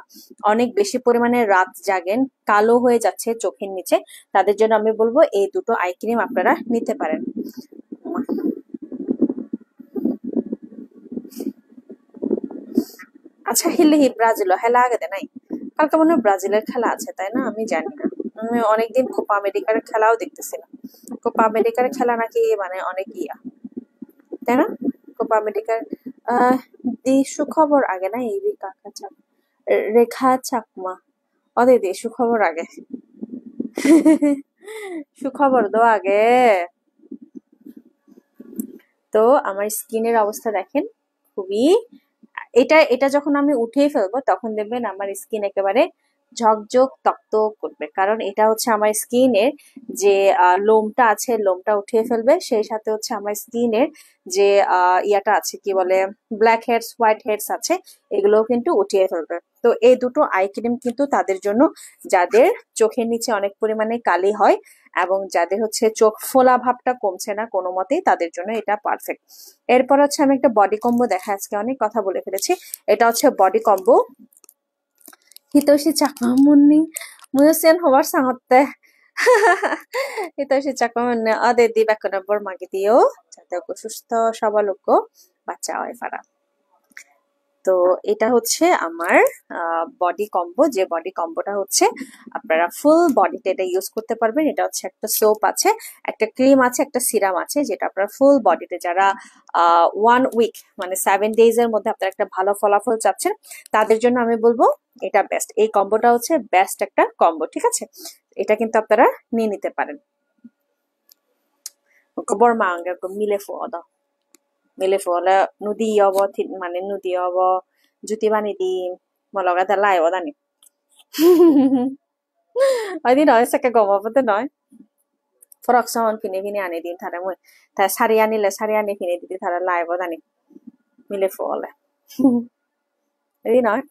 অনেক বেশি পরিমাণে রাত জাগেন কালো হয়ে যাচ্ছে চোখের নিচে তাদের জন্য আমি বলবো এই দুটো আই ক্রিম আপনারা নিতে পারেন আচ্ছা হিলি ব্রাজিল হেলা আগে নাই কালকে মনে হয় ব্রাজিলের খেলা আছে তাই না আমি জানি না আমি অনেকদিন কোপা আমেরিকার খেলাও দেখতেছিলাম কোপা আমেরিকার খেলা নাকি মানে অনেক ইয়া তাই না কোপা আমেরিকার সুখবর আগে না এই রেখা চাকমা ওদের দিয়ে সুখবর আগে সুখবর দো আগে তো আমার স্কিনের অবস্থা দেখেন খুবই এটা যখন আমি উঠিয়ে ফেলবো তখন দেখবেন আমার স্কিন একেবারে ঝকঝক তকতক করবে কারণ এটা হচ্ছে আমার স্কিনের যে লোমটা আছে লোমটা উঠিয়ে ফেলবে সেই সাথে হচ্ছে আমার স্কিনের যে ইয়াটা আছে কি বলে ব্ল্যাক হেডস হোয়াইট হেডস আছে এগুলোও কিন্তু উঠিয়ে ফেলবে তো এই দুটো আই ক্রিম কিন্তু তাদের জন্য যাদের চোখের নিচে অনেক পরিমাণে কালি হয় এবং যাদের হচ্ছে চোখ ফোলা ভাবটা কমছে না কোনো মতেই তাদের জন্য এটা পারফেক্ট এরপর হচ্ছে আমি একটা বডি কম্বো দেখা আজকে অনেক কথা বলে ফেলেছি এটা হচ্ছে বডি কম্বো হিতোষী চাকমা মুন্নি মুয়সেন হবার সাংতে হিতোষী চাকমা মুন্নি অদে দি বেকনব্বর মাগি দিও যাতে সুস্থ সবল বাচ্চা হয় ফারা তো এটা হচ্ছে আমার বডি কম্বো যে বডি কম্বোটা হচ্ছে আপনারা ফুল বডিতে এটা ইউজ করতে পারবেন এটা হচ্ছে একটা সোপ আছে একটা ক্রিম আছে একটা সিরাম আছে যেটা আপনারা ফুল বডিতে যারা 1 উইক মানে 7 ডেজ এর মধ্যে আপনারা একটা ভালো ফলাফল চাচ্ছেন তাদের জন্য আমি বলবো এটা বেস্ট এই কম্বোটা হচ্ছে বেস্ট একটা কম্বো ঠিক আছে এটা কিন্তু আপনারা নিয়ে নিতে পারেন খবর মাঙ্গা মিলে ফোদা মিলে ফলে নদী হব মানে নদী হব জুতি বানি দিম মই লগাতে লাই দানি হয়দি নয় চাকে গমতে নয় ফরক সামান ফিনে আনি দিম তারে মই তাই শাড়ি আনিলে শাড়ি আনি ফিনে দিদি তারা লাইব জানি মিলে ফলে এই নয়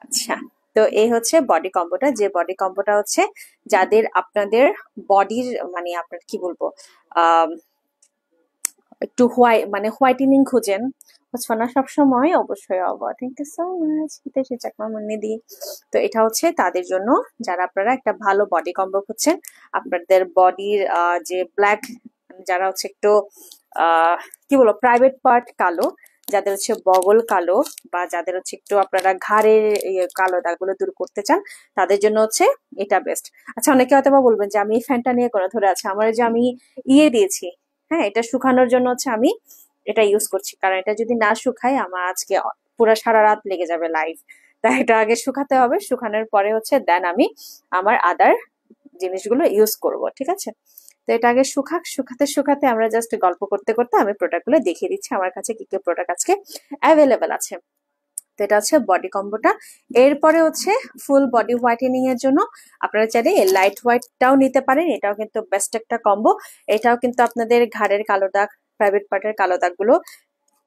আচ্ছা তো এই হচ্ছে বডি কম্বোটা যে বডি কম্বোটা হচ্ছে যাদের আপনাদের বডির মানে আপনার কি বলবো একটু হোয়াইটেনিং খুঁজেন হচ্ছে না সবসময় অবশ্যই thank you so much Hiteshi Chakma মুন্নিদি তো এটা হচ্ছে তাদের জন্য যারা আপনারা একটা ভালো বডি কম্বো খুঁজছেন আপনাদের বডির যে ব্ল্যাক যারা হচ্ছে একটু কি বলবো প্রাইভেট পার্ট কালো যাদের হচ্ছে বগল কালো বা যাদের হচ্ছে একটু আপনারা ঘাড়ের কালো দাগগুলো দূর করতে চান তাদের জন্য হচ্ছে এটা বেস্ট আচ্ছা অনেকে হয়তো বা বলবেন যে আমি এই ফ্যানটা নিয়ে করে ধরে আছে আমার যে আমি দিয়েছি হ্যাঁ, এটা শুকানোর জন্য হচ্ছে আমি এটা ইউজ করছি, কারণ এটা যদি না শুকাই আমার আজকে পুরো সারা রাত লেগে যাবে লাইভ। তাই এটা আগে শুকাতে হবে, শুকানোর পরে হচ্ছে দেন আমি আমার আদার জিনিসগুলো ইউজ করব, ঠিক আছে। তো এটা আগে শুকাতে শুকাতে আমরা জাস্ট গল্প করতে করতে আমি প্রোডাক্টগুলো দেখিয়ে দিচ্ছি আমার কাছে কি কি প্রোডাক্ট আজকে অ্যাভেলেবেল আছে। তো এটা হচ্ছে বডি কম্বোটা। এরপরে হচ্ছে ফুল বডি হোয়াইটেনিং এর জন্য আপনারা চাইলে লাইট হোয়াইটটাও নিতে পারেন, এটাও কিন্তু বেস্ট একটা কম্বো। এটাও কিন্তু আপনাদের ঘাড়ের কালো দাগ, প্রাইভেট পার্টের কালো দাগগুলো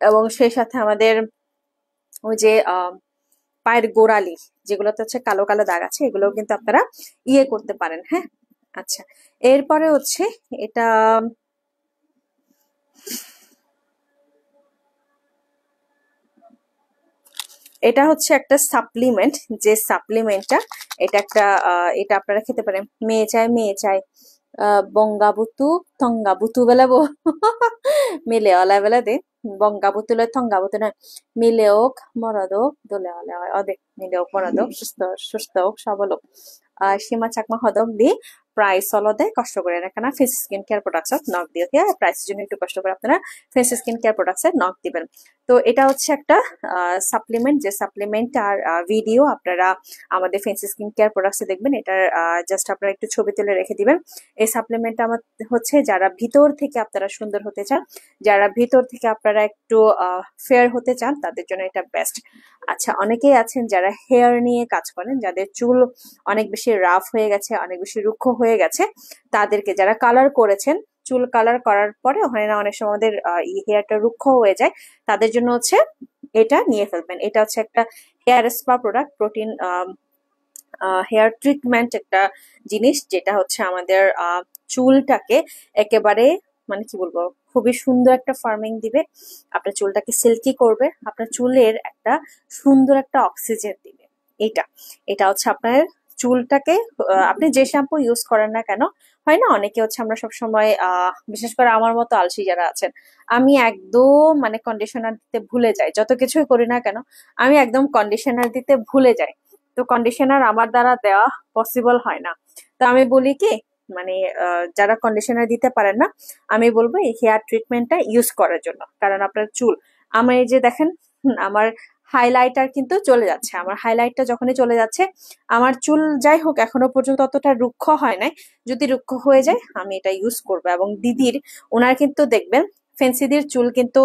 এবং সেই সাথে আমাদের ওই যে পায়ের গোড়ালি যেগুলোতে হচ্ছে কালো কালো দাগ আছে, এগুলো কিন্তু আপনারা ইয়ে করতে পারেন। হ্যাঁ, আচ্ছা। এরপরে হচ্ছে এটা এটা হচ্ছে একটা সাপ্লিমেন্ট, যে সাপ্লিমেন্টটা এটা একটা এটা আপনারা খেতে পারেন। মেয়ে চাই বঙ্গাবুতু থঙ্গাবুতু বেলা বো মিলে অলা বেলা দে বঙ্গাবুতু লয় থঙ্গাবুতু নয়, মিলেওক মরদক দোলে অলে অদে মিলেওক মরদক সুস্থ হোক সবল হোক সীমা চাকমা হদক দি প্রাইস অলদে কষ্ট করে না কেন face skin care products knock দিয়ে প্রাইসের জন্য একটু কষ্ট করে আপনারা face skin care products knock দিবেন। তো এটা হচ্ছে একটা সাপ্লিমেন্ট, যে সাপ্লিমেন্ট আর ভিডিও আপনারা আমাদের ফেন্সি স্কিন কেয়ার প্রোডাক্টসে দেখবেন। এটার জাস্ট আপনারা একটু ছবি তুলে রেখে দিবেন। এই সাপ্লিমেন্টটা আমার হচ্ছে যারা ভিতর থেকে আপনারা সুন্দর হতে চান, যারা ভিতর থেকে আপনারা একটু ফেয়ার হতে চান, তাদের জন্য এটা বেস্ট। আচ্ছা, অনেকেই আছেন যারা হেয়ার নিয়ে কাজ করেন, যাদের চুল অনেক বেশি রাফ হয়ে গেছে, অনেক বেশি রুক্ষ হয়ে গেছে, তাদেরকে যারা কালার করেছেন, চুল কালার করার পরে ওখানে না অনেক সময় আমাদের হেয়ারটা রুক্ষ হয়ে যায়, তাদের জন্য হচ্ছে এটা নিয়ে ফেলবেন। এটা হচ্ছে একটা hair spa product, protein hair treatment একটা জিনিস, যেটা হচ্ছে আমাদের চুলটাকে একেবারে মানে কি বলবো খুবই সুন্দর একটা ফার্মিং দিবে, আপনার চুলটাকে সিল্কি করবে, আপনার চুলের একটা সুন্দর একটা অক্সিজেন দিবে। এটা এটা হচ্ছে আপনার চুলটাকে আপনি যে শ্যাম্পু ইউজ করেন না কেন, হয় না অনেকে হচ্ছে আমরা সবসময় বিশেষ করে আমার মতো আলসি যারা আছেন, আমি একদম মানে কন্ডিশনার দিতে ভুলে যাই, যত কিছুই করি না কেন আমি একদম কন্ডিশনার দিতে ভুলে যাই। তো কন্ডিশনার আমার দ্বারা দেওয়া পসিবল হয় না। তো আমি বলি কি মানে যারা কন্ডিশনার দিতে পারেন না, আমি বলবো এই হেয়ার ট্রিটমেন্টটা ইউজ করার জন্য, কারণ আপনার চুল আমার এই যে দেখেন আমার হাইলাইটার কিন্তু চলে যাচ্ছে, আমার হাইলাইটটা যখনই চলে যাচ্ছে আমার চুল যাই হোক এখনো পর্যন্ত অতটা রুক্ষ হয় নাই, যদি রুক্ষ হয়ে যায় আমি এটা ইউজ করবো। এবং দিদির ওনার কিন্তু দেখবেন ফেন্সিদির চুল কিন্তু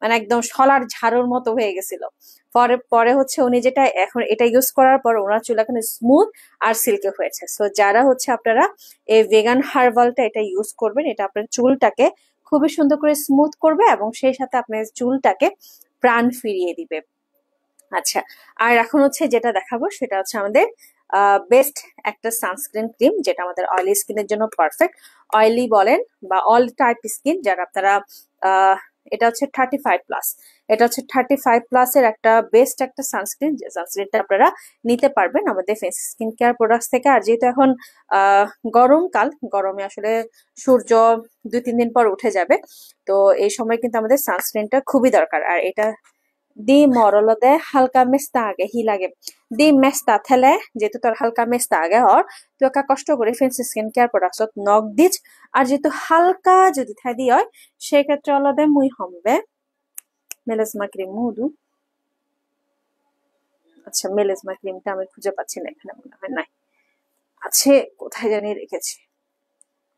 মানে একদম শলার ঝাড়ুর মতো হয়ে গেছিল, পরে পরে হচ্ছে উনি যেটা এখন এটা ইউজ করার পর ওনার চুল এখন স্মুথ আর সিল্কি হয়েছে। সো যারা হচ্ছে আপনারা এই ভেগান হার্বালটা এটা ইউজ করবেন, এটা আপনার চুলটাকে খুবই সুন্দর করে স্মুথ করবে এবং সেই সাথে আপনার চুলটাকে প্রাণ ফিরিয়ে দিবে। আচ্ছা, আর এখন হচ্ছে যেটা দেখাবো সেটা হচ্ছে আমাদের বেস্ট একটা সানস্ক্রিন ক্রিম, যেটা আমাদের অয়েলি স্কিনের জন্য পারফেক্ট। অয়েলি বলেন বা অল টাইপ স্কিন যারা আপনারা এটা হচ্ছে 35+, এটা হচ্ছে 35+ এর একটা বেস্ট একটা সানস্ক্রিন, যে সানস্ক্রিনটা আপনারা নিতে পারবেন আমাদের ফেস স্কিন কেয়ার প্রোডাক্টস থেকে। আর যেহেতু এখন গরমকাল, গরমে আসলে সূর্য 2-3 দিন পর উঠে যাবে, তো এই সময় কিন্তু আমাদের সানস্ক্রিনটা খুবই দরকার। আর এটা দি মরলতে হালকা মেস্তা আগে হি লাগে দি মেস্তা থেলে, যেহেতু তোর হালকা মেস্তা আগে আর তুই একা কষ্ট করে ফেন্স স্কিন কেয়ার প্রোডাক্টত নক দিচ। আর যেহেতু হালকা যদি থাই দি হয় সেক্ষেত্রে অলদে মুই হমবে মেলেজমা ক্রিম মুদু। আচ্ছা, মেলেজমা ক্রিমটা আমি খুঁজে পাচ্ছি না, এখানে মনে হয় নাই, আছে কোথায় জানি রেখেছি।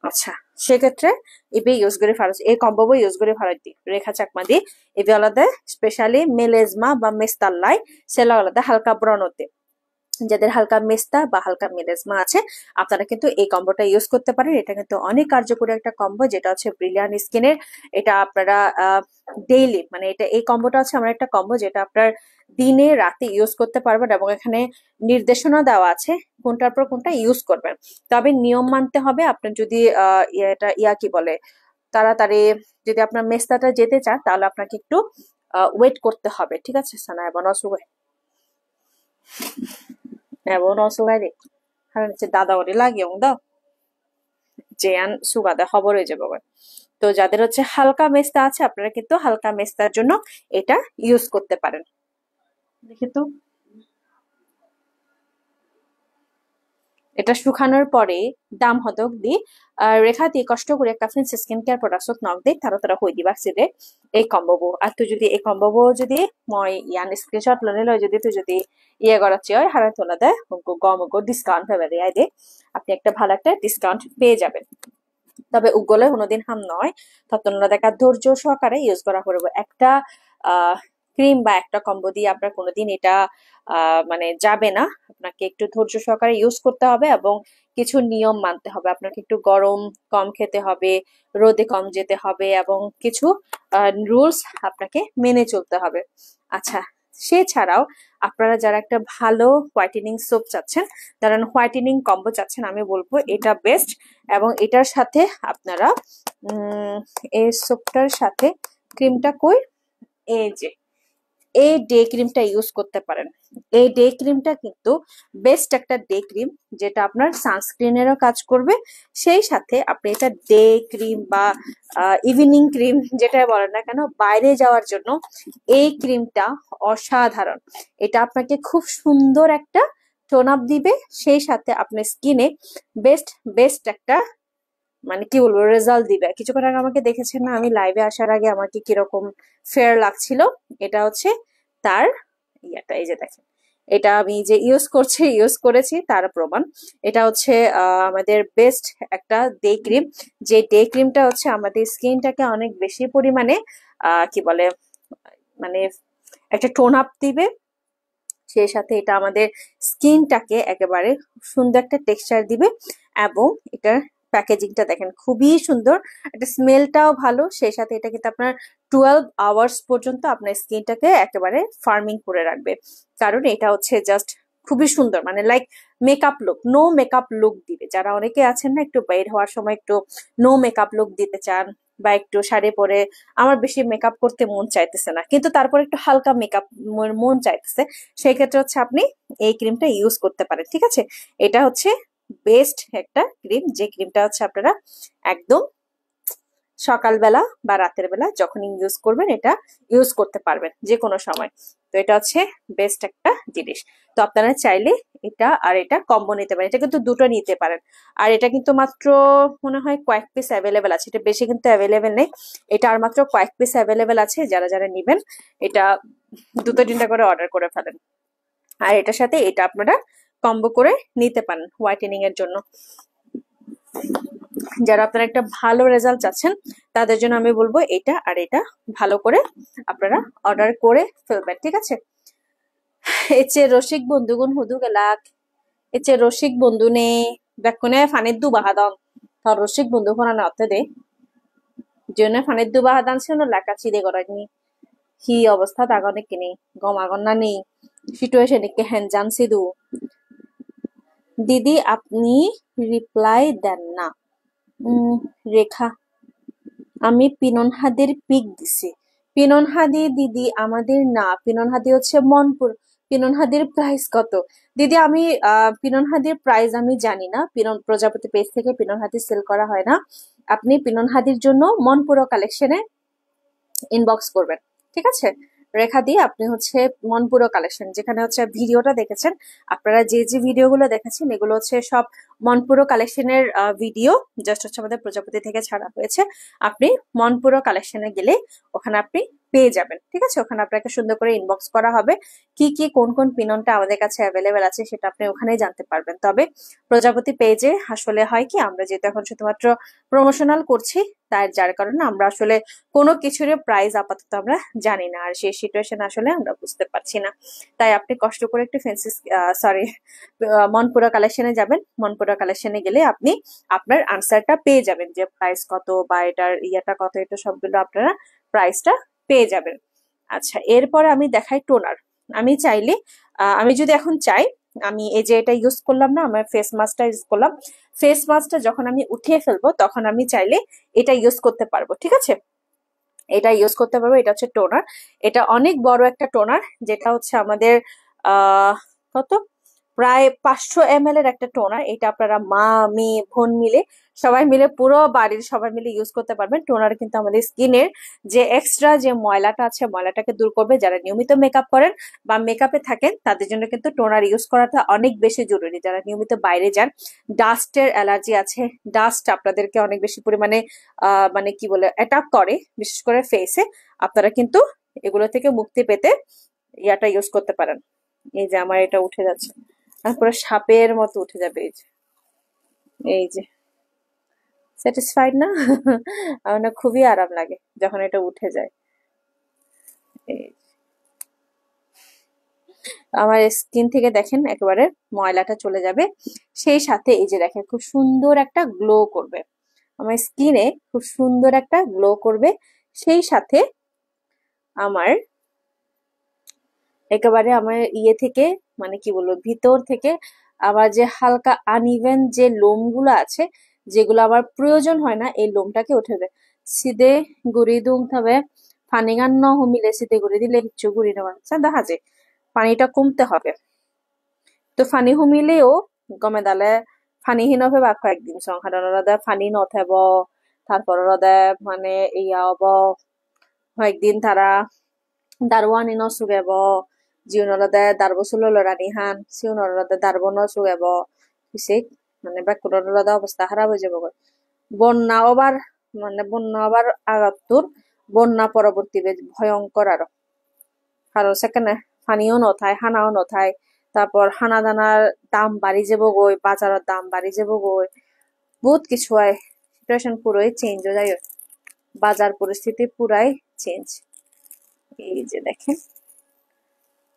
আচ্ছা, সেক্ষেত্রে এবে ইউজ করে ফারস এই কম্বো ইউজ করে ফারত দি রেখা চাকমা দি এবে আলাদা স্পেশালি মেলেজমা বা মেস্তাল্লাই সেলা আলাদা হালকা ব্রণতে, যাদের হালকা মেস্তা বা হালকা মেলেজমা আছে আপনারা কিন্তু এই কম্বোটা ইউজ করতে পারেন। এটা কিন্তু অনেক কার্যকরী একটা কম্বো, যেটা হচ্ছে ব্রিলিয়ান্ট স্কিনের। এটা আপনারা ডেইলি মানে এটা এই কম্বোটা হচ্ছে আমার একটা কম্বো যেটা আপনার দিনে রাতে ইউজ করতে পারবেন এবং এখানে নির্দেশনা দেওয়া আছে কোনটার পর কোনটা ইউজ করবেন। তবে নিয়ম মানতে হবে, আপনার যদি এটা কি বলে তাড়াতাড়ি যদি আপনার মেস্তাটা যেতে চান তাহলে আপনাকে একটু ওয়েট করতে হবে, ঠিক আছে সানা এবং অসুখ এবং অসুগাইরে কারণ হচ্ছে দাদা ওরে লাগিয়ে দাও যে আন সুগাদা খবর হয়ে যাবে। তো যাদের হচ্ছে হালকা মেস্তা আছে আপনারা কিন্তু হালকা মেস্তার জন্য এটা ইউজ করতে পারেন। দেখি তো এটা শুকানোর পরে দাম হদক দি রেখা দিয়ে কষ্ট করে একটা ফ্রেন্স স্কিন কেয়ার প্রোডাক্টত নক দে তারা হই দিবা সিদে এই কম্বোবো আর তুই যদি এই কম্বোবো যদি মই ইয়ান স্ক্রিনশট লনে লয় যদি তুই যদি ইয়ে করাচ্ছি হয় হারা তোলা দেয় গম ডিসকাউন্ট হবে রে দে আপনি একটা ভালো একটা ডিসকাউন্ট পেয়ে যাবেন তবে উগলে কোনোদিন হাম নয় ততনরা দেখা ধৈর্য সহকারে ইউজ করা করবো একটা ক্রিম বা একটা কম্বো দিয়ে আপনার কোনোদিন এটা মানে যাবে না আপনাকে একটু ধৈর্য সহকারে ইউজ করতে হবে এবং কিছু নিয়ম মানতে হবে আপনাকে একটু গরম কম খেতে হবে রোদে কম যেতে হবে এবং কিছু রুলস আপনাকে মেনে চলতে হবে আচ্ছা সে ছাড়াও আপনারা যারা একটা ভালো হোয়াইটেনিং সোপ চাচ্ছেন যারা হোয়াইটেনিং কম্বো চাচ্ছেন আমি বলবো এটা বেস্ট এবং এটার সাথে আপনারা এই সোপটার সাথে ক্রিমটা কই এই যে এই ডে ক্রিমটা ইউজ করতে পারেন এই ডে ক্রিমটা কিন্তু বেস্ট একটা ডে ক্রিম যেটা আপনার সানস্ক্রিনেরও কাজ করবে সেই সাথে আপনি এটা ডে ক্রিম বা ইভিনিং ক্রিম যেটা বলেন না কেন বাইরে যাওয়ার জন্য এই ক্রিমটা অসাধারণ এটা আপনাকে খুব সুন্দর একটা টোন আপ দিবে সেই সাথে আপনার স্কিনে বেস্ট বেস্ট একটা মানে কি বলবো রেজাল্ট দিবে কিছুক্ষণ আগে আমাকে দেখেছেন না আমি লাইভে আসার আগে আমাকে কিরকম ফেয়ার লাগছিল এটা হচ্ছে তার ইয়াটা এই যে দেখেন এটা আমি যে ইউজ করেছি তার প্রমাণ এটা হচ্ছে আমাদের বেস্ট একটা ডে ক্রিম যে ডে ক্রিমটা হচ্ছে আমাদের স্কিনটাকে অনেক বেশি পরিমাণে কি বলে মানে একটা টোন আপ দিবে সেই সাথে এটা আমাদের স্কিনটাকে একেবারে সুন্দর একটা টেক্সচার দিবে এবং এটার প্যাকেজিংটা দেখেন খুবই সুন্দর এটা স্মেলটাও ভালো সেই সাথে এটা কিন্তু আপনার 12 আওয়ার্স পর্যন্ত আপনার স্কিনটাকে একেবারে ফার্মিং করে রাখবে কারণ এটা হচ্ছে জাস্ট খুবই সুন্দর মানে like makeup look no makeup look দিবে যারা অনেকে আছেন না একটু বের হওয়ার সময় একটু নো মেকআপ লুক দিতে চান বা একটু শাড়ি পরে আমার বেশি মেকআপ করতে মন চাইতেছে না কিন্তু তারপর একটু হালকা মেকআপ মন চাইতেছে সেই ক্ষেত্রে হচ্ছে আপনি এই ক্রিমটা ইউজ করতে পারেন ঠিক আছে এটা হচ্ছে বেস্ট একটা ক্রিম যে ক্রিমটা হচ্ছে আপনারা একদম সকালবেলা বা রাতের বেলা যখন ইউজ করবেন এটা ইউজ করতে পারবেন যে কোনো সময় তো এটা হচ্ছে বেস্ট একটা জিনিস তো আপনারা চাইলে এটা আর এটা কম্বো নিতে পারেন এটা কিন্তু দুটো নিতে পারেন আর এটা কিন্তু মাত্র মনে হয় কয়েক পিস অ্যাভেলেবেল আছে এটা বেশি কিন্তু অ্যাভেলেবেল নেই এটা আর মাত্র কয়েক পিস অ্যাভেলেবেল আছে যারা যারা নিবেন এটা দুটো তিনটা করে অর্ডার করে ফেলেন আর এটার সাথে এটা আপনারা কম্বো করে নিতে পারেন হোয়াইটেনিং এর জন্য যারা আপনারা একটা ভালো রেজাল্ট চাচ্ছেন তাদের জন্য আমি বলবো এটা আর এটা ভালো করে আপনারা অর্ডার করে ফেলবেন ঠিক আছে এচে রসিক বন্ধুগুন হুদু গেলাক এচে রসিক বন্ধু নে বেকুনে ফানির দু বাহাদন তোর রসিক বন্ধু ফোনা অতে দে জনে ফানির দু বাহাদান ছিল লেখা চিদে করানি কি অবস্থা তাগনে কিনি গম আগন না নেই সিচুয়েশন কে হ্যান্ডজাম সিদু দিদি আপনি রিপ্লাই দেন না রেখা আমি পিননহাদির পিক দিছি পিননহাদি দিদি আমাদের না পিননহাদি হচ্ছে মনপুর পিননহাদির প্রাইস কত দিদি আমি পিননহাদির প্রাইস আমি জানি না পিনন প্রজাপতি পেজ থেকে পিননহাদি সেল করা হয় না আপনি পিননহাদির জন্য মনপুর কালেকশনে ইনবক্স করবেন ঠিক আছে রেখা দিয়ে আপনি হচ্ছে মনপুরো কালেকশন যেখানে হচ্ছে ভিডিওটা দেখেছেন আপনারা যে যে ভিডিওগুলো দেখেছেন এগুলো হচ্ছে সব মনপুরো কালেকশনের ভিডিও জাস্ট হচ্ছে আমাদের প্রজাপতি থেকে ছাড়া হয়েছে আপনি মনপুরো কালেকশনে গেলে ওখানে আপনি পেয়ে যাবেন ঠিক আছে ওখানে আপনাকে সুন্দর করে ইনবক্স করা হবে কি কি কোন কোন পিননটা আমাদের কাছে অ্যাভেলেবেল আছে সেটা আপনি ওখানেই জানতে পারবেন তবে প্রজাপতি পেজে আসলে হয় কি আমরা যেহেতু এখন শুধুমাত্র প্রমোশনাল করছি তাই যার কারণে আমরা আসলে কোনো কিছুর প্রাইস আপাতত আমরা জানি না আর সেই সিচুয়েশন আসলে আমরা বুঝতে পারছি না তাই আপনি কষ্ট করে একটু ফ্যান্সি সরি মনপুরা কালেকশনে যাবেন মনপুরা কালেকশনে গেলে আপনি আপনার আনসারটা পেয়ে যাবেন যে প্রাইস কত বা এটার ইয়াটা কত এটা সবগুলো আপনারা প্রাইসটা পেয়ে যাবেন আচ্ছা এরপর আমি দেখাই টোনার আমি চাইলে আমি যদি এখন চাই আমি এই যে এটা ইউজ করলাম না আমার ফেস মাস্কটা ইউজ করলাম ফেস মাস্কটা যখন আমি উঠিয়ে ফেলবো তখন আমি চাইলে এটা ইউজ করতে পারবো ঠিক আছে এটা ইউজ করতে পারবো এটা হচ্ছে টোনার এটা অনেক বড় একটা টোনার যেটা হচ্ছে আমাদের কত প্রায় 500 ml এর একটা টোনার। এটা আপনারা মা, মেয়ে, বোন মিলে সবাই মিলে পুরো বাড়ির সবাই মিলে ইউজ করতে পারবেন। টোনার কিন্তু আমাদের স্কিনের যে এক্সট্রা যে ময়লাটা আছে ময়লাটাকে দূর করবে। যারা নিয়মিত মেকআপ করেন বা মেকআপে থাকেন তাদের জন্য কিন্তু টোনার ইউজ করাটা অনেক বেশি জরুরি। যারা নিয়মিত বাইরে যান, ডাস্টের অ্যালার্জি আছে, ডাস্ট আপনাদেরকে অনেক বেশি পরিমাণে মানে কি বলে অ্যাটাক করে, বিশেষ করে ফেসে, আপনারা কিন্তু এগুলো থেকে মুক্তি পেতে ইয়াটা ইউজ করতে পারেন। এই যে আমার এটা উঠে যাচ্ছে, তারপরে সাপের মতো উঠে যাবে। এই যে স্যাটিসফাইড না? আমার না খুবই আরাম লাগে যখন এটা উঠে যায়। এই আমার স্কিন থেকে দেখেন একেবারে ময়লাটা চলে যাবে, সেই সাথে এই যে দেখেন খুব সুন্দর একটা গ্লো করবে আমার স্কিনে, খুব সুন্দর একটা গ্লো করবে। সেই সাথে আমার একেবারে আমার ইয়ে থেকে মানে কি বলবো ভিতর থেকে আবার যে হালকা আনইভেন যে লোমগুলো আছে যেগুলো আবার প্রয়োজন হয় না এই লোমটাকে উঠে দেয়। সিদে গুড়ি দুম তবে ফানিগান ন হুমিলে সিদে গুড়ি দিলে কিচ্ছু গুড়ি নেওয়া দেখা যায় পানিটা কমতে হবে। তো ফানি হুমিলেও গমে দালে ফানি হিনবে বা কয়েকদিন সংসারে ফানি নথেব, তারপর মানে ইয়া হব কয়েকদিন তারা darwani no sugebo jiunolode darbo suloloranihan siunolode darbo no sugebo fisik মানে ব্যাকরণের অবস্থা খারাপ হয়ে যাবে বন্যা আবার মানে বন্যা আবার আগাত্তুর বন্যা পরবর্তী ভয়ঙ্কর আরো, কারণ সেখানে পানিও নথায় হানাও নথায়, তারপর হানা দানার দাম বাড়ি যাব গই, বাজারের দাম বাড়ি যাব গই, বহুত কিছু হয়। সিচুয়েশন পুরোই চেঞ্জ হয়ে যায়, বাজার পরিস্থিতি পুরাই চেঞ্জ। এই যে দেখেন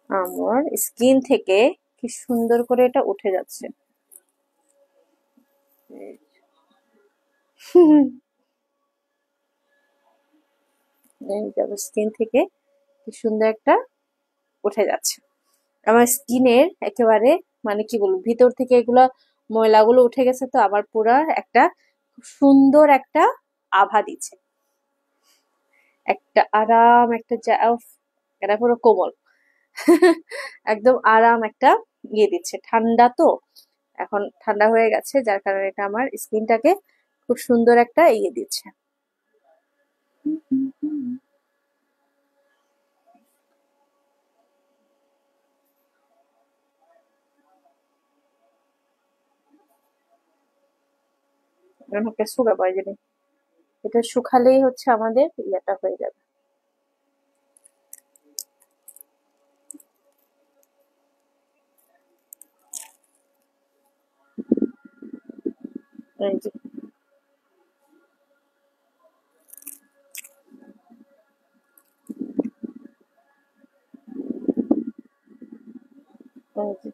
আমার স্কিন থেকে কি সুন্দর করে এটা উঠে যাচ্ছে। স্কিন থেকে কি সুন্দর একটা উঠে যাচ্ছে আমার স্কিনের একেবারে মানে কি বলবো ভিতর থেকে এগুলো ময়লাগুলো উঠে গেছে, তো আবার পুরা একটা খুব সুন্দর একটা আভা দিচ্ছে, একটা আরাম একটা এটা পুরো কোমল একদম আরাম একটা ইয়ে দিচ্ছে। ঠান্ডা তো এখন ঠান্ডা হয়ে গেছে যার কারণে এটা আমার স্কিনটাকে খুব সুন্দর একটা ইয়ে দিচ্ছে। আমাকে শুকাবো এই জিনিস, এটা শুকালেই হচ্ছে আমাদের ইয়েটা হয়ে যাবে। এই যে এই যে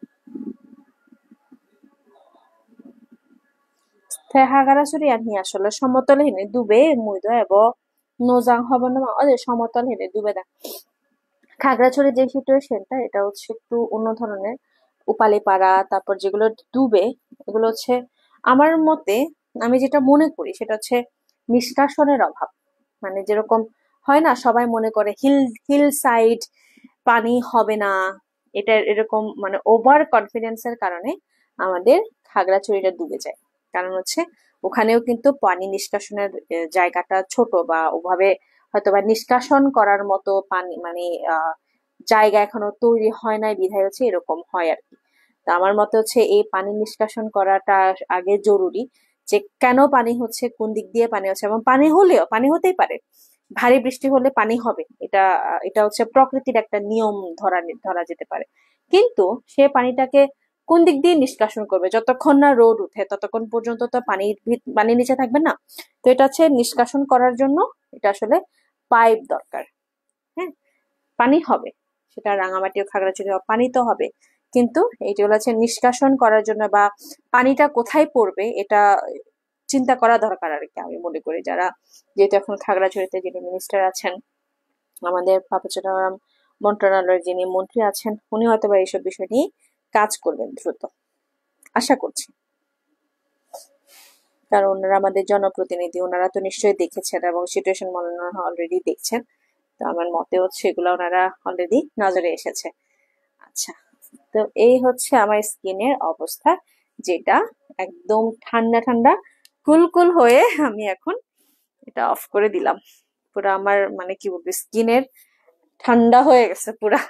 হাগারাছড়ি আনি আসলে সমতল হেনে ডুবে মুইদ এব নজাং হব না ওই সমতল হেনে ডুবে দেয়। খাগড়াছড়ির যে সিচুয়েশনটা এটা হচ্ছে একটু অন্য ধরনের। উপালি পাড়া তারপর যেগুলো ডুবে এগুলো হচ্ছে আমার মতে, আমি যেটা মনে করি সেটা হচ্ছে নিষ্কাশনের অভাব। মানে যেরকম হয় না সবাই মনে করে হিল হিল সাইড পানি হবে না, এটা এরকম মানে ওভার কনফিডেন্সের কারণে আমাদের খাগড়াছড়িটা ডুবে যায়। কারণ হচ্ছে ওখানেও কিন্তু পানি নিষ্কাশনের জায়গাটা ছোট বা ওভাবে হয়তোবা নিষ্কাশন করার মতো পানি মানে জায়গা এখনো তৈরি হয় নাই বিধায় হচ্ছে এরকম হয় আর কি। তা আমার মতে হচ্ছে এই পানি নিষ্কাশন করাটা আগে জরুরি, যে কেন পানি হচ্ছে কোন দিক দিয়ে পানি হচ্ছে, এবং পানি হলেও পানি হতেই পারে, ভারী বৃষ্টি হলে পানি হবে, এটা এটা হচ্ছে প্রকৃতির একটা নিয়ম ধরা যেতে পারে। কিন্তু সে পানিটাকে কোন দিক দিয়ে নিষ্কাশন করবে, যতক্ষণ না রোদ উঠে ততক্ষণ পর্যন্ত তো পানির নিচে থাকবে না। তো এটা হচ্ছে নিষ্কাশন করার জন্য এটা আসলে পাইপ দরকার। হ্যাঁ, পানি হবে, সেটা রাঙামাটি ও খাগড়াছড়ি পানি তো হবে, কিন্তু এইগুলো হচ্ছে নিষ্কাশন করার জন্য বা পানিটা কোথায় পড়বে এটা চিন্তা করা দরকার আর কি। আমি মনে করি যারা, যেহেতু এখন খাগড়াছড়িতে যিনি মিনিস্টার আছেন, আমাদের চট্টগ্রাম মন্ত্রণালয়ের যিনি মন্ত্রী আছেন, উনি হয়তো বা এইসব বিষয় নিয়ে কাজ করবেন দ্রুত, আশা করছি। কারণ ওনারা আমাদের জনপ্রতিনিধি, ওনারা তো নিশ্চয়ই দেখেছেন এবং সিচুয়েশন মনে হয় অলরেডি দেখছেন। তো আমার মতে হচ্ছে এগুলো ওনারা অলরেডি নজরে এসেছে। আচ্ছা, তো এই হচ্ছে আমার স্কিনের অবস্থা, যেটা একদম ঠান্ডা ঠান্ডা কুল হয়ে আমি এখন এটা অফ করে দিলাম। পুরা আমার মানে কি বলবো, স্কিনের ঠান্ডা হয়ে গেছে পুরা।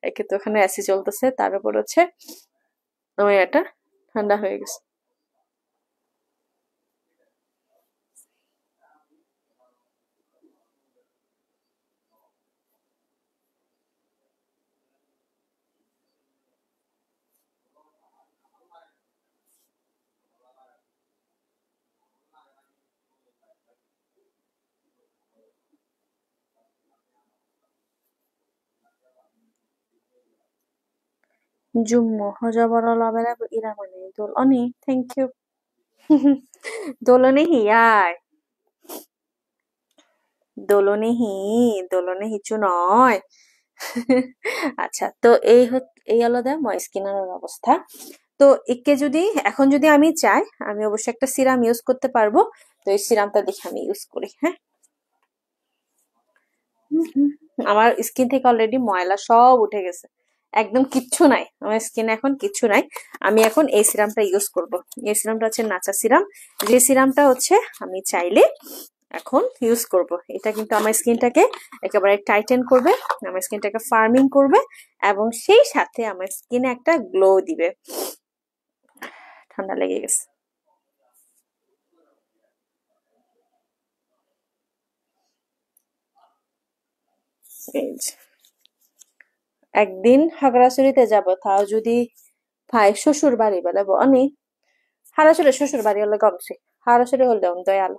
একে তো ওখানে এসি চলতেছে, তার উপর হচ্ছে আমার এটা ঠান্ডা হয়ে গেছে। জুম্মু হজবর লবেলা ইরা মানে দোল অনি থ্যাংক ইউ। দোলনে হিয়ায়, দোলনে হি, দোলনে হিচু নয়। আচ্ছা, তো এই হলো দে মই স্কিনের অবস্থা। তো একে যদি এখন যদি আমি চাই, আমি অবশ্যই একটা সিরাম ইউজ করতে পারবো। তো এই সিরামটা দেখে আমি ইউজ করি। হ্যাঁ, আমার স্কিন থেকে অলরেডি ময়লা সব উঠে গেছে, একদম কিচ্ছু নাই আমার স্কিনে, এখন কিচ্ছু নাই। আমি এখন এই সিরামটা ইউজ করব। এই সিরামটা হচ্ছে নাচা সিরাম, যে সিরামটা হচ্ছে আমি চাইলে এখন ইউজ করব। এটা কিন্তু আমার স্কিনটাকে একেবারে টাইটেন করবে, আমার স্কিনটাকে ফার্মিং করবে, এবং সেই সাথে আমার স্কিনে একটা গ্লো দিবে। ঠান্ডা লেগে গেছে। এই যে, একদিন খাগড়াছড়িতে যাব, তাও যদি ভাই শ্বশুর বাড়ি বলে অনি হারাছড়ি শ্বশুর বাড়ি হলে গমছি, হারাছড়ি হলে দয়াল।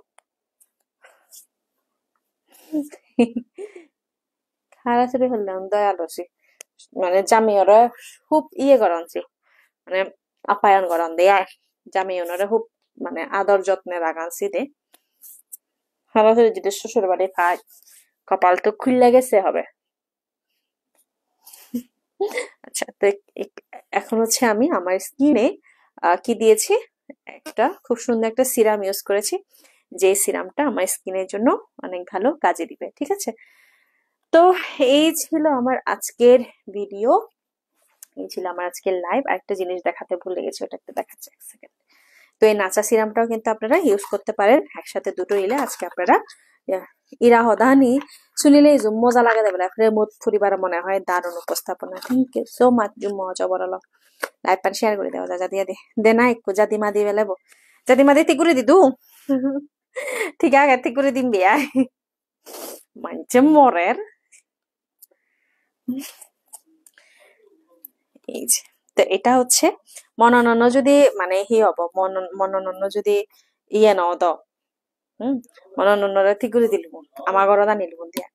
হারাছড়ি হলে দয়াল হচ্ছি, মানে জামিওরা খুব ইয়ে করানছি, মানে আপ্যায়ন করান দেয়া, জামিওনারা খুব মানে আদর যত্নে রাখানছি দে। হারাছড়ি যদি শ্বশুর বাড়ি পাই, কপাল তো খুললে গেছে হবে। আচ্ছা, তো এখন হচ্ছে আমি আমার স্কিনে কি দিয়েছি, একটা খুব সুন্দর একটা সিরাম ইউজ করেছি, যে সিরামটা আমার স্কিনের জন্য অনেক ভালো কাজে দিবে। ঠিক আছে, তো এই ছিল আমার আজকের ভিডিও, এই ছিল আমার আজকের লাইভ। আরেকটা জিনিস দেখাতে ভুলে গেছি, ওটা একটা দেখাচ্ছে, এক সেকেন্ড। তো এই নাচা সিরামটাও কিন্তু আপনারা ইউজ করতে পারেন একসাথে, দুটো ইলে আজকে আপনারা ইরা হদানি শুনিলে মজা লাগে দেবে আপনার মুড ফুরিবার মনে হয়। দারুণ উপস্থাপনা, থ্যাংক ইউ সো মাচ জুম্মা জবরল। লাইভ পান শেয়ার করে দেওয়া যা দিয়া দে না একটু জাদি মা দিয়ে বেলাবো, জাদি মা দিয়ে তিকুরে দিদু। ঠিক আছে, তিকুরে দিন বিয়া মানছে মরের। এই যে, তো এটা হচ্ছে মননন্য যদি মানে হি হব, মননন্য যদি ইয়ে ন দ, মননন্যরা তিকুরে দিল আমার গরদা নিল দিয়া।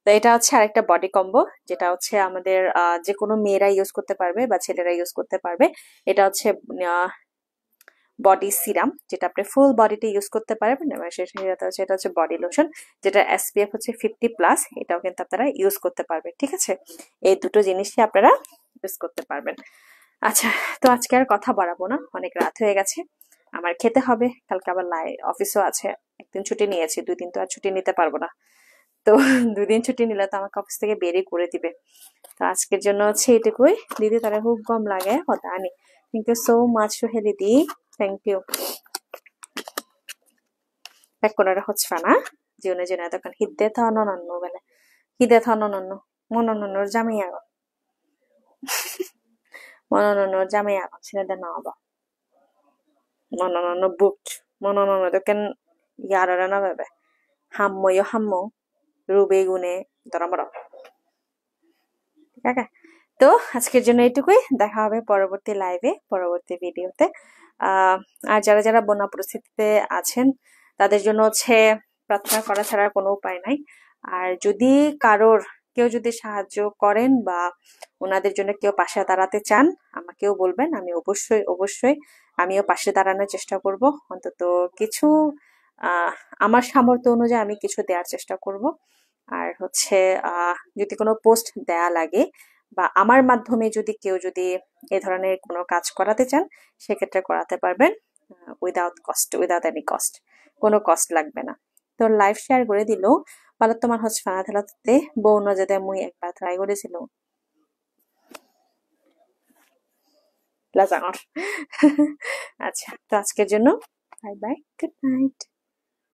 তো এটা হচ্ছে আরেকটা বডি কম্বো, যেটা হচ্ছে আমাদের যে কোনো মেয়েরা ইউজ করতে পারবে বা ছেলেরা ইউজ করতে পারবে। এটা হচ্ছে বডি সিরাম, যেটা আপনি ফুল বডিতে ইউজ করতে পারবেন, এবং সেটা হচ্ছে এটা হচ্ছে বডি লোশন, যেটা এসপিএফ হচ্ছে 50+, এটাও কিন্তু আপনারা ইউজ করতে পারবেন। ঠিক আছে, এই দুটো জিনিসই আপনারা ইউজ করতে পারবেন। আচ্ছা, তো আজকে আর কথা বাড়াবো না, অনেক রাত হয়ে গেছে, আমার খেতে হবে, কালকে আবার অফিসও আছে। একদিন ছুটি নিয়েছি, 2 দিন তো আর ছুটি নিতে পারবো না। তো 2 দিন ছুটি নিলে তো আমাকে অফিস থেকে বেরই করে দিবে। তো আজকের জন্য হচ্ছে এটুকুই। দিদি তারা খুব কম লাগে হতানি। থ্যাংক ইউ সো মাচ সোহে দিদি, থ্যাংক ইউ। এক কোনারে হচ্ছে না জীবনে জেনে তখন হিদ্দে থানো বেলে, হিদে থানো মননন্নর জামাই আগো, মননন্নর জামাই আগো ছেলেদের না হবা মননন্ন বুকড, মননন্ন তো কেন ইয়ারা না ভেবে হাম্মো রুবে গুনে ধরা। ঠিক আছে, তো আজকের জন্য এইটুকুই, দেখা হবে পরবর্তী লাইভে, পরবর্তী ভিডিওতে। আর যারা যারা বন্যা পরিস্থিতিতে আছেন, তাদের জন্য হচ্ছে প্রার্থনা করা ছাড়া কোনো উপায় নাই। আর যদি কারোর কেউ যদি সাহায্য করেন বা ওনাদের জন্য কেউ পাশে দাঁড়াতে চান, আমাকেও বলবেন, আমি অবশ্যই অবশ্যই আমিও পাশে দাঁড়ানোর চেষ্টা করব। অন্তত কিছু আহ আমার সামর্থ্য অনুযায়ী আমি কিছু দেওয়ার চেষ্টা করব। আর হচ্ছে যদি কোনো পোস্ট দেয়া লাগে বা আমার মাধ্যমে যদি কেউ যদি এ ধরনের কোনো কাজ করাতে চান, সেক্ষেত্রে করাতে পারবেন, উইদাউট এনি কস্ট, কোনো কস্ট লাগবে না। তো লাইভ শেয়ার করে দিলেও পালত তোমার হচ্ছে ফানা খেলাতে বউ নজেদে মুই একবার ট্রাই করেছিল। লাজাঙর। আচ্ছা, তো আজকের জন্য বাই বাই, গুড নাইট।